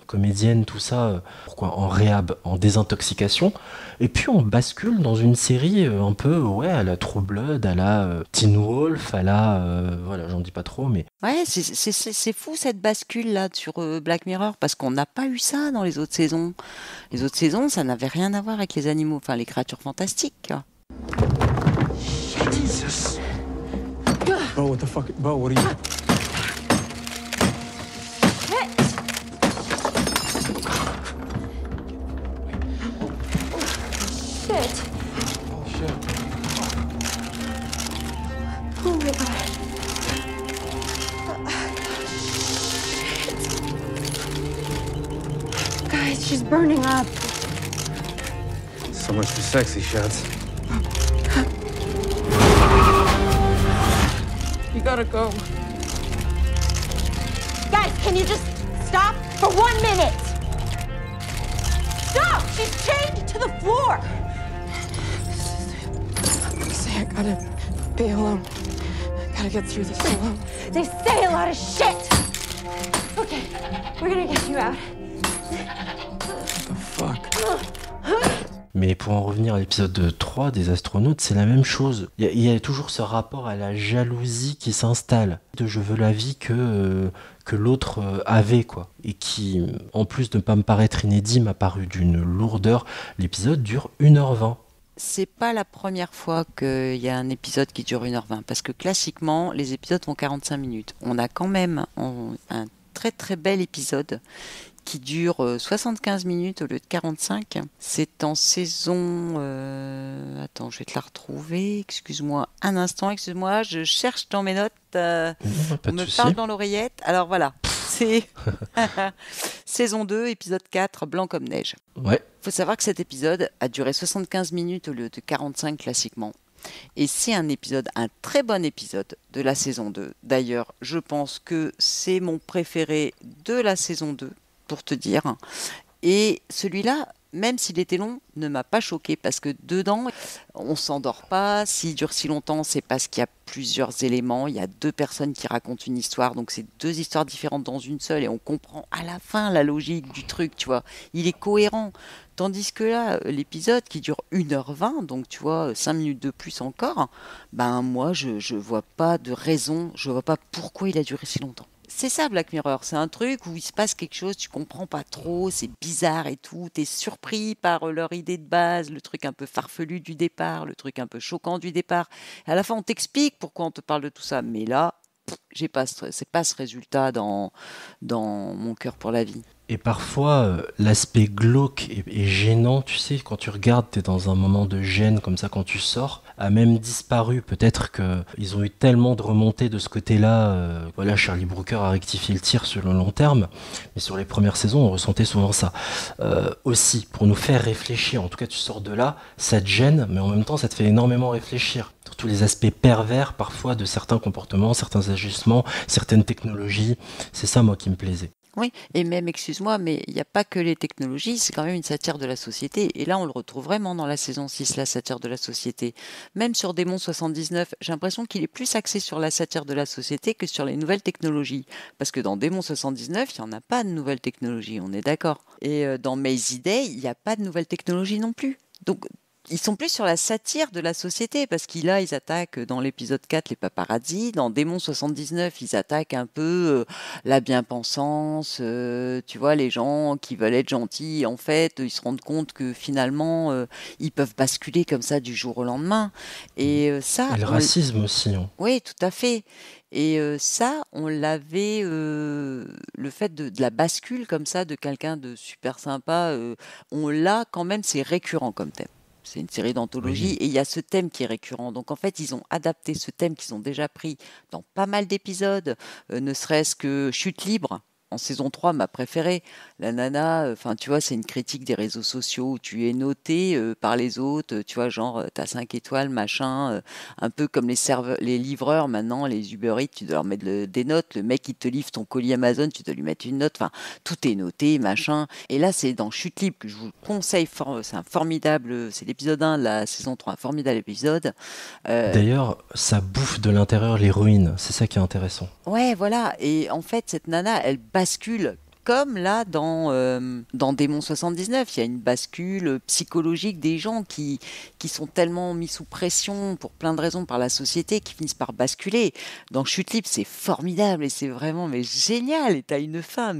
comédienne, tout ça, pourquoi en réhab, en désintoxication. Et puis on bascule dans une série un peu, à la True Blood, à la Teen Wolf, à la... voilà, j'en dis pas trop, mais... Ouais, c'est fou cette bascule-là sur Black Mirror, parce qu'on n'a pas eu ça dans les autres saisons. Les autres saisons, ça n'avait rien à voir avec les animaux, enfin les créatures fantastiques. Jesus. Bo, what the fuck? Bo, what are you... Shit. Oh, shit. Oh my god. Guys, she's burning up. So much for sexy shots. You gotta go. Guys, can you just stop for 1 minute? Stop! She's chained to the floor! I gotta be alone. I gotta get through this alone. They say a lot of shit! Okay, we're gonna get you out. What the fuck? Mais pour en revenir à l'épisode 3 des astronautes, c'est la même chose. Il y a toujours ce rapport à la jalousie qui s'installe. Je veux la vie que l'autre avait, quoi. Et qui, en plus de ne pas me paraître inédit, m'a paru d'une lourdeur. L'épisode dure 1h20. C'est pas la première fois qu'il y a un épisode qui dure 1h20, parce que classiquement, les épisodes font 45 minutes. On a quand même un très très bel épisode qui dure 75 minutes au lieu de 45. C'est en saison... Attends, je vais te la retrouver. Excuse-moi un instant, je cherche dans mes notes. On me parle dans l'oreillette. Alors voilà. c'est saison 2, épisode 4, Blanc comme neige. Ouais. Faut savoir que cet épisode a duré 75 minutes au lieu de 45 classiquement. Et c'est un très bon épisode de la saison 2. D'ailleurs, je pense que c'est mon préféré de la saison 2, pour te dire. Et celui-là, même s'il était long, ne m'a pas choqué parce que dedans, on s'endort pas. S'il dure si longtemps, c'est parce qu'il y a plusieurs éléments. Il y a 2 personnes qui racontent une histoire, donc c'est 2 histoires différentes dans une seule et on comprend à la fin la logique du truc, tu vois. Il est cohérent. Tandis que là, l'épisode qui dure 1h20, donc tu vois, 5 minutes de plus encore, ben moi, je vois pas de raison, je vois pas pourquoi il a duré si longtemps. C'est ça Black Mirror, c'est un truc où il se passe quelque chose, tu comprends pas trop, c'est bizarre et tout, t'es surpris par leur idée de base, le truc un peu farfelu du départ, le truc un peu choquant du départ. Et à la fin, on t'explique pourquoi on te parle de tout ça, mais là, c'est pas ce résultat dans mon cœur pour la vie. Et parfois, l'aspect glauque et gênant, tu sais, quand tu regardes, t'es dans un moment de gêne comme ça quand tu sors, a même disparu. Peut-être qu'ils ont eu tellement de remontées de ce côté-là. Voilà, Charlie Brooker a rectifié le tir sur le long terme, mais sur les premières saisons, on ressentait souvent ça. Aussi, pour nous faire réfléchir, en tout cas tu sors de là, ça te gêne, mais en même temps ça te fait énormément réfléchir. Sur tous les aspects pervers parfois de certains comportements, certains ajustements, certaines technologies. C'est ça moi qui me plaisait. Oui, et même, excuse-moi, mais il n'y a pas que les technologies, c'est quand même une satire de la société. Et là, on le retrouve vraiment dans la saison 6, la satire de la société. Même sur Démon 79, j'ai l'impression qu'il est plus axé sur la satire de la société que sur les nouvelles technologies. Parce que dans Démon 79, il n'y en a pas de nouvelles technologies, on est d'accord. Et dans Mazy Day, il n'y a pas de nouvelles technologies non plus. Donc, ils sont plus sur la satire de la société, parce qu'ils attaquent dans l'épisode 4 les paparazzis, dans Démon 79, ils attaquent un peu la bien-pensance, tu vois, les gens qui veulent être gentils, en fait, ils se rendent compte que finalement, ils peuvent basculer comme ça du jour au lendemain. Et ça... Et le racisme aussi. Hein. Oui, tout à fait. Et ça, on l'avait, le fait de la bascule comme ça, de quelqu'un de super sympa, on l'a quand même, c'est récurrent comme thème. C'est une série d'anthologie et il y a ce thème qui est récurrent. Donc en fait, ils ont adapté ce thème qu'ils ont déjà pris dans pas mal d'épisodes, ne serait-ce que Chute libre. En saison 3, ma préférée, la nana, enfin tu vois, c'est une critique des réseaux sociaux où tu es noté par les autres, tu vois, genre t'as 5 étoiles, machin, un peu comme les livreurs maintenant, les Uber Eats, tu dois leur mettre des notes, le mec qui te livre ton colis Amazon, tu dois lui mettre une note, enfin tout est noté, machin. Et là, c'est dans Chute libre que je vous conseille, c'est un formidable, c'est l'épisode 1 de la saison 3, un formidable épisode. D'ailleurs, ça bouffe de l'intérieur l'héroïne, c'est ça qui est intéressant. Ouais, voilà, et en fait, cette nana, elle bascule comme là dans Démon 79, il y a une bascule psychologique des gens qui sont tellement mis sous pression pour plein de raisons par la société qui finissent par basculer. Dans Chute libre, c'est formidable et c'est vraiment génial et t'as une fin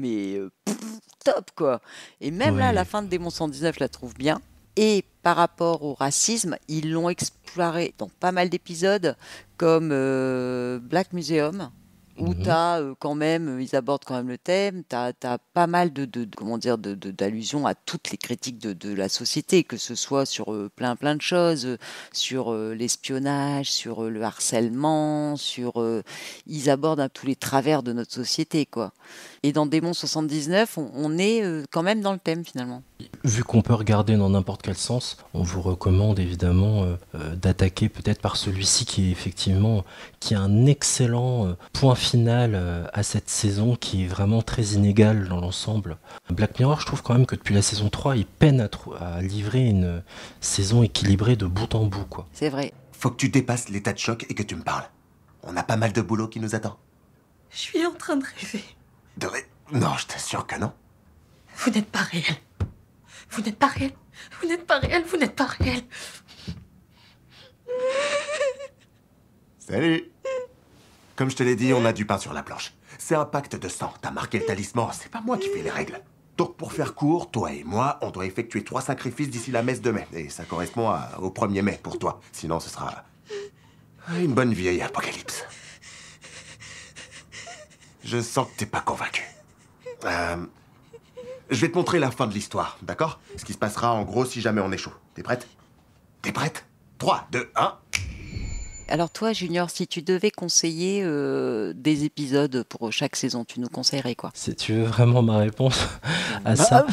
top quoi. Et même là, la fin de Démon 119, je la trouve bien. Et par rapport au racisme, ils l'ont exploré dans pas mal d'épisodes comme Black Museum, où t'as quand même, ils abordent quand même le thème, t'as pas mal d'allusions à toutes les critiques de la société, que ce soit sur plein de choses, sur l'espionnage, sur le harcèlement, ils abordent tous les travers de notre société, quoi. Et dans Démon 79, on est quand même dans le thème finalement. Vu qu'on peut regarder dans n'importe quel sens, on vous recommande évidemment d'attaquer peut-être par celui-ci qui a un excellent point final à cette saison qui est vraiment très inégal dans l'ensemble. Black Mirror, je trouve quand même que depuis la saison 3, il peine à livrer une saison équilibrée de bout en bout, quoi. C'est vrai. Faut que tu dépasses l'état de choc et que tu me parles. On a pas mal de boulot qui nous attend. Je suis en train de rêver. Non, je t'assure que non. Vous n'êtes pas réel. Vous n'êtes pas réel. Vous n'êtes pas réel. Vous n'êtes pas réel. Salut. Comme je te l'ai dit, on a du pain sur la planche. C'est un pacte de sang. T'as marqué le talisman. C'est pas moi qui fais les règles. Donc pour faire court, toi et moi, on doit effectuer 3 sacrifices d'ici la messe de mai. Et ça correspond au 1er mai pour toi. Sinon, ce sera une bonne vieille apocalypse. Je sens que t'es pas convaincu. Je vais te montrer la fin de l'histoire, d'accord? Ce qui se passera en gros si jamais on échoue. T'es prête? T'es prête? 3, 2, 1... Alors toi, Junior, si tu devais conseiller des épisodes pour chaque saison, tu nous conseillerais quoi? Si tu veux vraiment ma réponse à ça,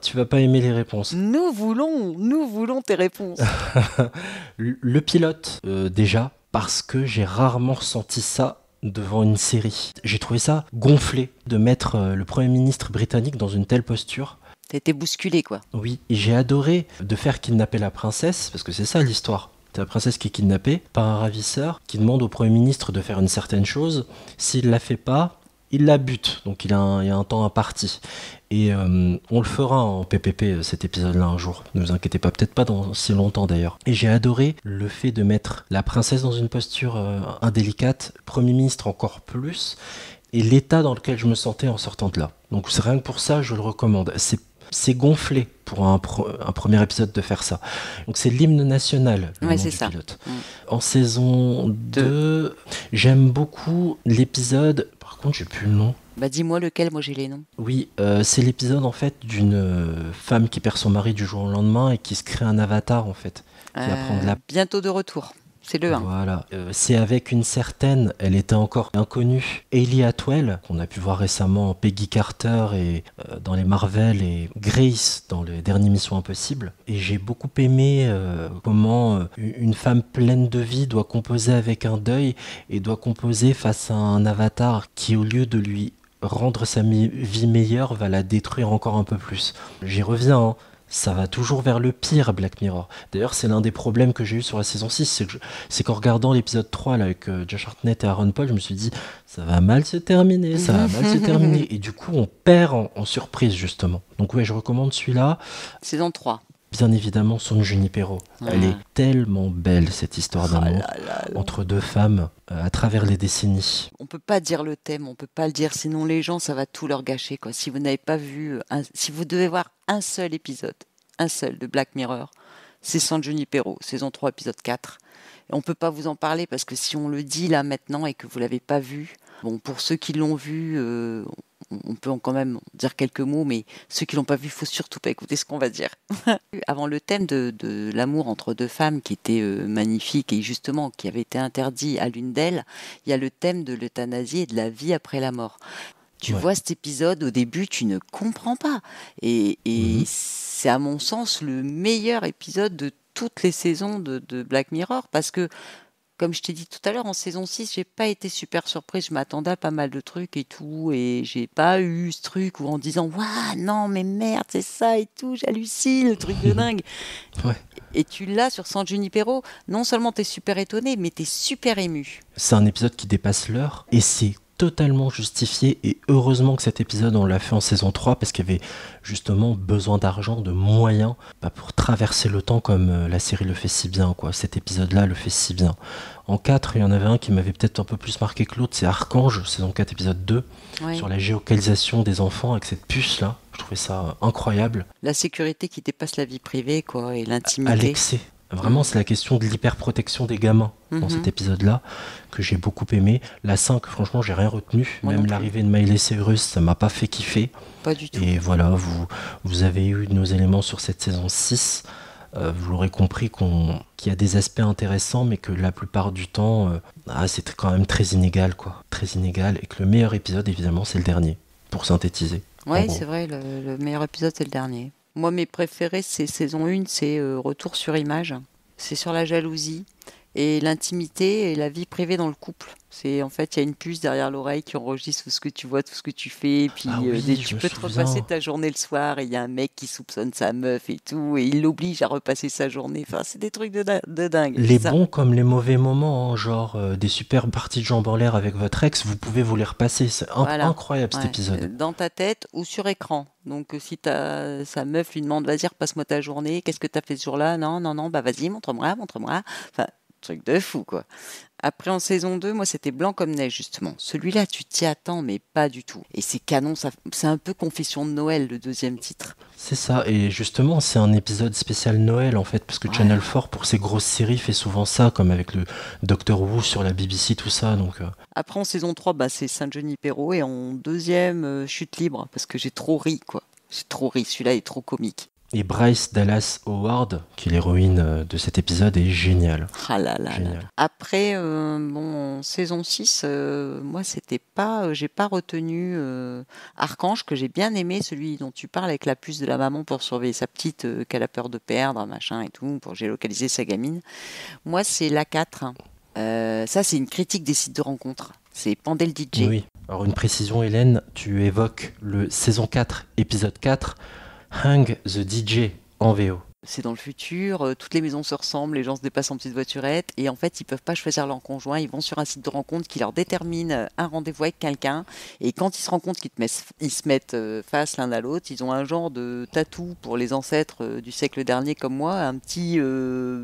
tu vas pas aimer les réponses. Nous voulons tes réponses. Le pilote, déjà, parce que j'ai rarement ressenti ça devant une série. J'ai trouvé ça gonflé de mettre le Premier ministre britannique dans une telle posture. T'as été bousculé, quoi. Oui, et j'ai adoré de faire kidnapper la princesse, parce que c'est ça l'histoire. C'est la princesse qui est kidnappée par un ravisseur qui demande au Premier ministre de faire une certaine chose. S'il ne la fait pas, il la bute. Donc il y a un temps imparti. Et on le fera en PPP, cet épisode-là, un jour. Ne vous inquiétez pas, peut-être pas dans si longtemps d'ailleurs. Et j'ai adoré le fait de mettre la princesse dans une posture indélicate, Premier ministre encore plus, et l'état dans lequel je me sentais en sortant de là. Donc c'est rien que pour ça, je le recommande. C'est gonflé pour un premier épisode de faire ça. Donc c'est l'hymne national, le nom du pilote. En saison 2, j'aime beaucoup l'épisode... Par contre, j'ai plus le nom. Bah dis-moi lequel, moi j'ai les noms. Oui, c'est l'épisode en fait d'une femme qui perd son mari du jour au lendemain et qui se crée un avatar en fait. Qui va prendre la... Bientôt de retour. C'est le 1. Voilà. C'est avec une certaine, elle était encore inconnue, Hayley Atwell, qu'on a pu voir récemment en Peggy Carter et dans les Marvel, et Grace dans les dernières Missions Impossibles. Et j'ai beaucoup aimé comment une femme pleine de vie doit composer avec un deuil et doit composer face à un avatar qui, au lieu de lui rendre sa vie meilleure, va la détruire encore un peu plus. J'y reviens, hein. Ça va toujours vers le pire, Black Mirror. D'ailleurs, c'est l'un des problèmes que j'ai eu sur la saison 6, c'est qu'en regardant l'épisode 3 là, avec Josh Hartnett et Aaron Paul, je me suis dit, ça va mal se terminer, ça va mal se terminer. Et du coup, on perd en surprise, justement. Donc ouais, je recommande celui-là. Saison 3. Bien évidemment, San Junipero. Elle est tellement belle, cette histoire d'amour entre deux femmes à travers les décennies. On peut pas dire le thème, on peut pas le dire, sinon les gens, ça va tout leur gâcher, quoi. Si vous n'avez pas vu, si vous devez voir un seul épisode, un seul de Black Mirror, c'est San Junipero, saison 3, épisode 4. Et on peut pas vous en parler parce que si on le dit là maintenant et que vous l'avez pas vu, bon, pour ceux qui l'ont vu, on peut quand même dire quelques mots, mais ceux qui l'ont pas vu, il faut surtout pas écouter ce qu'on va dire. Avant le thème de l'amour entre deux femmes qui était magnifique et justement qui avait été interdit à l'une d'elles, il y a le thème de l'euthanasie et de la vie après la mort. Tu vois cet épisode, au début, tu ne comprends pas. Et c'est à mon sens le meilleur épisode de toutes les saisons de Black Mirror parce que comme je t'ai dit tout à l'heure, en saison 6, j'ai pas été super surprise. Je m'attendais à pas mal de trucs et tout. Et j'ai pas eu ce truc où en disant « Waouh, non, mais merde, c'est ça et tout, j'hallucine, le truc de dingue. » Et tu l'as sur San Junipero. Non seulement t'es super étonné, mais t'es super ému. C'est un épisode qui dépasse l'heure et c'est totalement justifié, et heureusement que cet épisode on l'a fait en saison 3 parce qu'il y avait justement besoin d'argent, de moyens pour traverser le temps comme la série le fait si bien, quoi. Cet épisode là le fait si bien. En 4 il y en avait un qui m'avait peut-être un peu plus marqué que l'autre, c'est Archange, saison 4 épisode 2, sur la géolocalisation des enfants avec cette puce là. Je trouvais ça incroyable. La sécurité qui dépasse la vie privée, quoi, et l'intimité. À l'excès. Vraiment, c'est la question de l'hyperprotection des gamins dans cet épisode-là que j'ai beaucoup aimé. La 5, franchement, j'ai rien retenu. Même l'arrivée de Miley Cyrus, ça m'a pas fait kiffer. Pas du tout. Et voilà, vous avez eu nos éléments sur cette saison 6. Vous l'aurez compris qu'il y a des aspects intéressants, mais que la plupart du temps, c'est quand même très inégal, quoi. Très inégal. Et que le meilleur épisode, évidemment, c'est le dernier, pour synthétiser. Oui, c'est vrai, le meilleur épisode, c'est le dernier. Moi, mes préférés, c'est saison 1, c'est Retour sur image. C'est sur la jalousie et l'intimité et la vie privée dans le couple. C'est en fait, il y a une puce derrière l'oreille qui enregistre tout ce que tu vois, tout ce que tu fais. Et puis tu peux te repasser ta journée le soir et il y a un mec qui soupçonne sa meuf et tout et il l'oblige à repasser sa journée. Enfin, c'est des trucs de dingue. Les bons comme les mauvais moments, hein, genre des super parties de jambes en l'air avec votre ex, vous pouvez vous les repasser. C'est incroyable cet épisode. Dans ta tête ou sur écran. Donc si sa meuf lui demande, vas-y, repasse-moi ta journée, qu'est-ce que t'as fait ce jour-là? Non, bah vas-y, montre-moi. Enfin, truc de fou, quoi. Après, en saison 2, moi, c'était Blanc comme neige, justement. Celui-là, tu t'y attends, mais pas du tout. Et c'est canon, c'est un peu Confession de Noël, le deuxième titre. C'est ça, et justement, c'est un épisode spécial Noël, en fait, parce que Channel 4, pour ses grosses séries, fait souvent ça, comme avec le Doctor Who sur la BBC, tout ça, donc... Après, en saison 3, c'est San Junipero, et en deuxième, Chute libre, parce que j'ai trop ri, quoi. J'ai trop ri, celui-là est trop comique. Et Bryce Dallas Howard, qui est l'héroïne de cet épisode, est géniale. Ah là là. Après, en saison 6, moi, j'ai pas retenu Archange, que j'ai bien aimé, celui dont tu parles, avec la puce de la maman pour surveiller sa petite, qu'elle a peur de perdre, machin et tout, pour géolocaliser sa gamine. Moi, c'est l'A4. Ça, c'est une critique des sites de rencontres. C'est Pandel DJ. Oui. Alors, une précision, Hélène, tu évoques le saison 4, épisode 4, Hang the DJ en VO. C'est dans le futur, toutes les maisons se ressemblent, les gens se déplacent en petite voiturette et en fait ils peuvent pas choisir leur conjoint, ils vont sur un site de rencontre qui leur détermine un rendez-vous avec quelqu'un et quand ils se rencontrent ils se mettent face l'un à l'autre, ils ont un genre de tatou pour les ancêtres du siècle dernier comme moi, un petit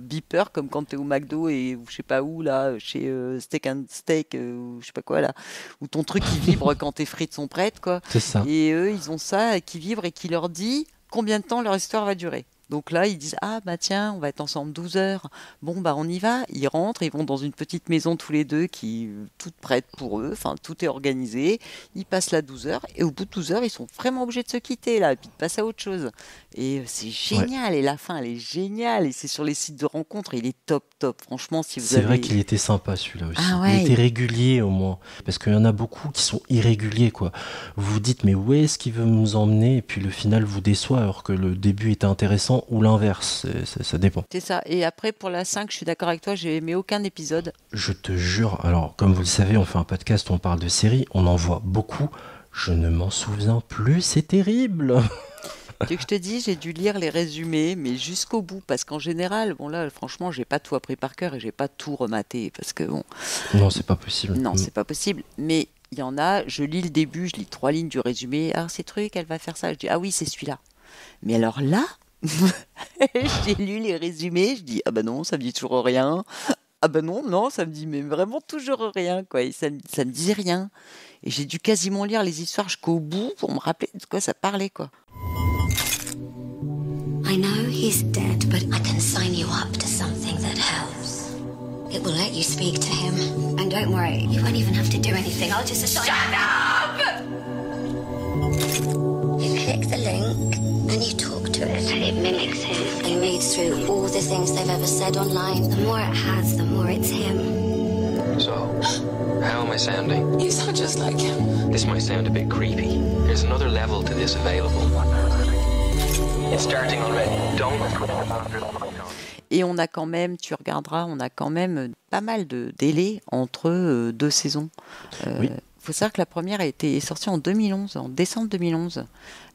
beeper comme quand t'es au McDo et je sais pas où là, chez Steak and Steak ou je sais pas quoi là, où ton truc qui vibre quand tes frites sont prêtes quoi. C'est ça. Et eux ils ont ça qui vibre et qui leur dit combien de temps leur histoire va durer. Donc là, ils disent « Ah, bah tiens, on va être ensemble 12 heures. Bon, bah on y va. » Ils rentrent, ils vont dans une petite maison tous les deux qui est toute prête pour eux. Enfin, tout est organisé. Ils passent là 12 heures. Et au bout de 12 heures, ils sont vraiment obligés de se quitter, là, et puis de passer à autre chose. Et c'est génial. Ouais. Et la fin, elle est géniale. Et c'est sur les sites de rencontres. Il est top. Franchement, si vous avez... C'est vrai qu'il était sympa, celui-là aussi. Ah ouais. Il était régulier, au moins. Parce qu'il y en a beaucoup qui sont irréguliers, quoi. Vous vous dites, mais où est-ce qu'il veut nous emmener ? Et puis le final vous déçoit, alors que le début était intéressant, ou l'inverse. Ça dépend. C'est ça. Et après, pour la 5, je suis d'accord avec toi, j'ai aimé aucun épisode. Je te jure, alors, comme vous le savez, on fait un podcast, on parle de séries, on en voit beaucoup. Je ne m'en souviens plus, c'est terrible. Tu veux que je te dise, j'ai dû lire les résumés, mais jusqu'au bout, parce qu'en général, bon là, franchement, j'ai pas tout appris par cœur et j'ai pas tout rematé, parce que bon... Non, c'est pas possible. Non, c'est pas possible, mais il y en a, je lis le début, je lis 3 lignes du résumé, ah, ces trucs, elle va faire ça, je dis, ah oui, c'est celui-là. Mais alors là... j'ai lu les résumés, je dis ah bah non, ça me dit toujours rien. Ah bah non, ça me dit mais vraiment toujours rien quoi. Et ça me disait rien. Et j'ai dû quasiment lire les histoires jusqu'au bout pour me rappeler de quoi ça parlait quoi. I know he's dead, but I can sign you up to something that helps. It will let you speak to him. And don't worry, you won't even have to do anything. I'll just assign... Shut up! You click the link and you talk to it. It mimics him. It reads through all the things they've ever said online. The more it has, the more it's him. So, how am I sounding? You sound just like him. This might sound a bit creepy. There's another level to this available. It's starting already. Don't... Et on a quand même, tu regarderas, on a quand même pas mal de délais entre 2 saisons. Oui. Il faut savoir que la première a été sortie en 2011, en décembre 2011.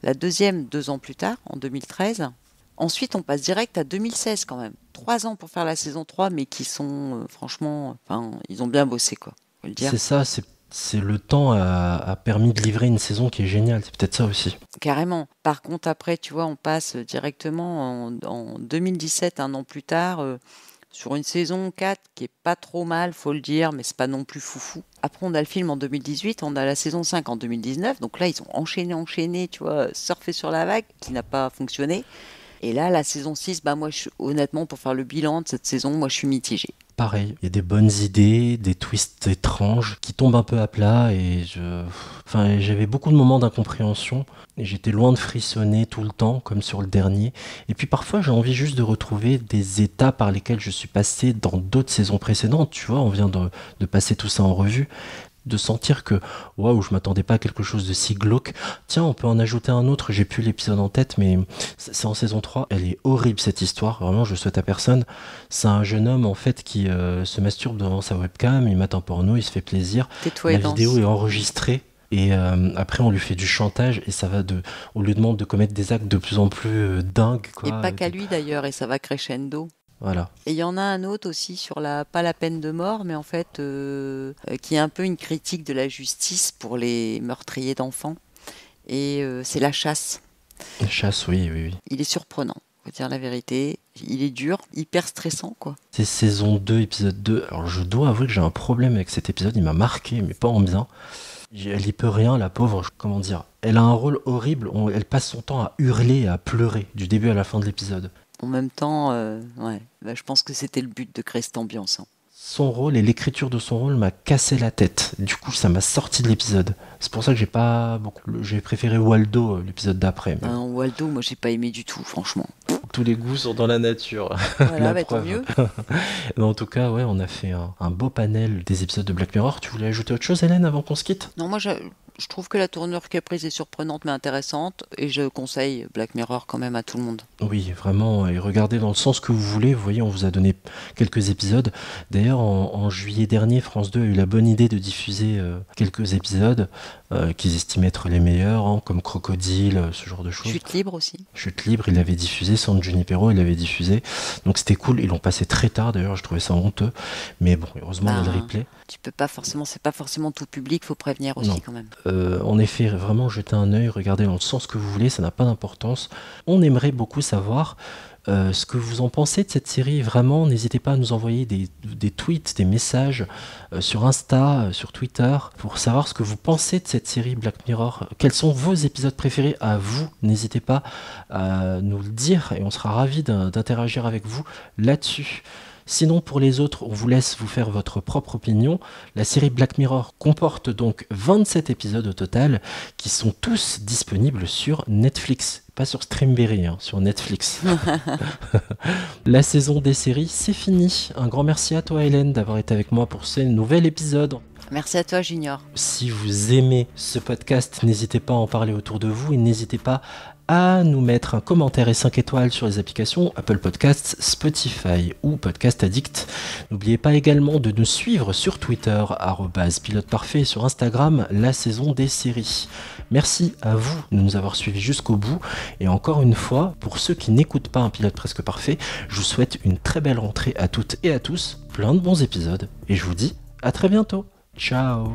La deuxième, 2 ans plus tard, en 2013. Ensuite, on passe direct à 2016 quand même. 3 ans pour faire la saison 3, mais qui sont, franchement, ils ont bien bossé, quoi. Faut le dire. C'est ça, c'est le temps a permis de livrer une saison qui est géniale. C'est peut-être ça aussi. Carrément. Par contre, après, tu vois, on passe directement en 2017, 1 an plus tard... sur une saison 4 qui est pas trop mal, faut le dire, mais c'est pas non plus foufou. Après, on a le film en 2018, on a la saison 5 en 2019, donc là, ils ont enchaîné, tu vois, surfé sur la vague, qui n'a pas fonctionné. Et là, la saison 6, bah moi, honnêtement, pour faire le bilan de cette saison, moi, je suis mitigée. Pareil, il y a des bonnes idées, des twists étranges qui tombent un peu à plat et j'avais beaucoup de moments d'incompréhension et j'étais loin de frissonner tout le temps comme sur le dernier. Et puis parfois j'ai envie juste de retrouver des états par lesquels je suis passé dans d'autres saisons précédentes, tu vois, on vient de passer tout ça en revue. De sentir que waouh, je m'attendais pas à quelque chose de si glauque. Tiens, on peut en ajouter un autre, j'ai plus l'épisode en tête, mais c'est en saison 3. Elle est horrible cette histoire, vraiment, je le souhaite à personne. C'est un jeune homme en fait qui se masturbe devant sa webcam, il mate un porno, il se fait plaisir. La vidéo est enregistrée. Et après, on lui fait du chantage et ça va on lui demande de commettre des actes de plus en plus dingues. Quoi. Et pas qu'à lui d'ailleurs, et ça va crescendo. Voilà. Et il y en a un autre aussi sur pas la peine de mort, mais en fait, qui est un peu une critique de la justice pour les meurtriers d'enfants. Et c'est La Chasse. La Chasse, oui. Il est surprenant, faut dire la vérité. Il est dur, hyper stressant, quoi. C'est saison 2, épisode 2. Alors je dois avouer que j'ai un problème avec cet épisode, il m'a marqué, mais pas en bien. Elle y peut rien, la pauvre, comment dire. Elle a un rôle horrible, elle passe son temps à hurler et à pleurer, du début à la fin de l'épisode. En même temps, je pense que c'était le but de créer cette ambiance. Hein. son rôle et l'écriture de son rôle m'a cassé la tête. Du coup, ça m'a sorti de l'épisode. C'est pour ça que j'ai préféré Waldo l'épisode d'après. Mais... Waldo, moi j'ai pas aimé du tout, franchement. Tous les goûts sont dans la nature. Voilà, bah, tant mieux. Mais en tout cas, ouais, on a fait un beau panel des épisodes de Black Mirror. Tu voulais ajouter autre chose, Hélène, avant qu'on se quitte ? Non, moi je trouve que la tournure qui est prise est surprenante mais intéressante et je conseille Black Mirror quand même à tout le monde. Oui, vraiment, et regardez dans le sens que vous voulez. Vous voyez, on vous a donné quelques épisodes. D'ailleurs, en juillet dernier, France 2 a eu la bonne idée de diffuser quelques épisodes qu'ils estimaient être les meilleurs, hein, comme Crocodile, ce genre de choses. Chute libre aussi. Chute libre, il l'avait diffusé, San Junipero, il l'avait diffusé. Donc c'était cool, ils l'ont passé très tard d'ailleurs, je trouvais ça honteux. Mais bon, heureusement, il y a le replay. Tu peux pas forcément, c'est pas forcément tout public, faut prévenir aussi quand même. En effet, vraiment jeter un œil, regardez dans le sens que vous voulez, ça n'a pas d'importance. On aimerait beaucoup savoir ce que vous en pensez de cette série. Vraiment, n'hésitez pas à nous envoyer des tweets, des messages sur Insta, sur Twitter, pour savoir ce que vous pensez de cette série Black Mirror. Quels sont vos épisodes préférés à vous ? N'hésitez pas à nous le dire et on sera ravis d'interagir avec vous là-dessus. Sinon, pour les autres, on vous laisse vous faire votre propre opinion. La série Black Mirror comporte donc 27 épisodes au total, qui sont tous disponibles sur Netflix. Pas sur Streamberry, hein, sur Netflix. La saison des séries, c'est fini. Un grand merci à toi, Hélène, d'avoir été avec moi pour ce nouvel épisode. Merci à toi, Junior. Si vous aimez ce podcast, n'hésitez pas à en parler autour de vous et n'hésitez pas à nous mettre un commentaire et 5 étoiles sur les applications Apple Podcasts, Spotify ou Podcast Addict. N'oubliez pas également de nous suivre sur Twitter, @piloteparfait, et sur Instagram, la saison des séries. Merci à vous de nous avoir suivis jusqu'au bout. Et encore une fois, pour ceux qui n'écoutent pas Un Pilote Presque Parfait, je vous souhaite une très belle rentrée à toutes et à tous, plein de bons épisodes, et je vous dis à très bientôt. Ciao.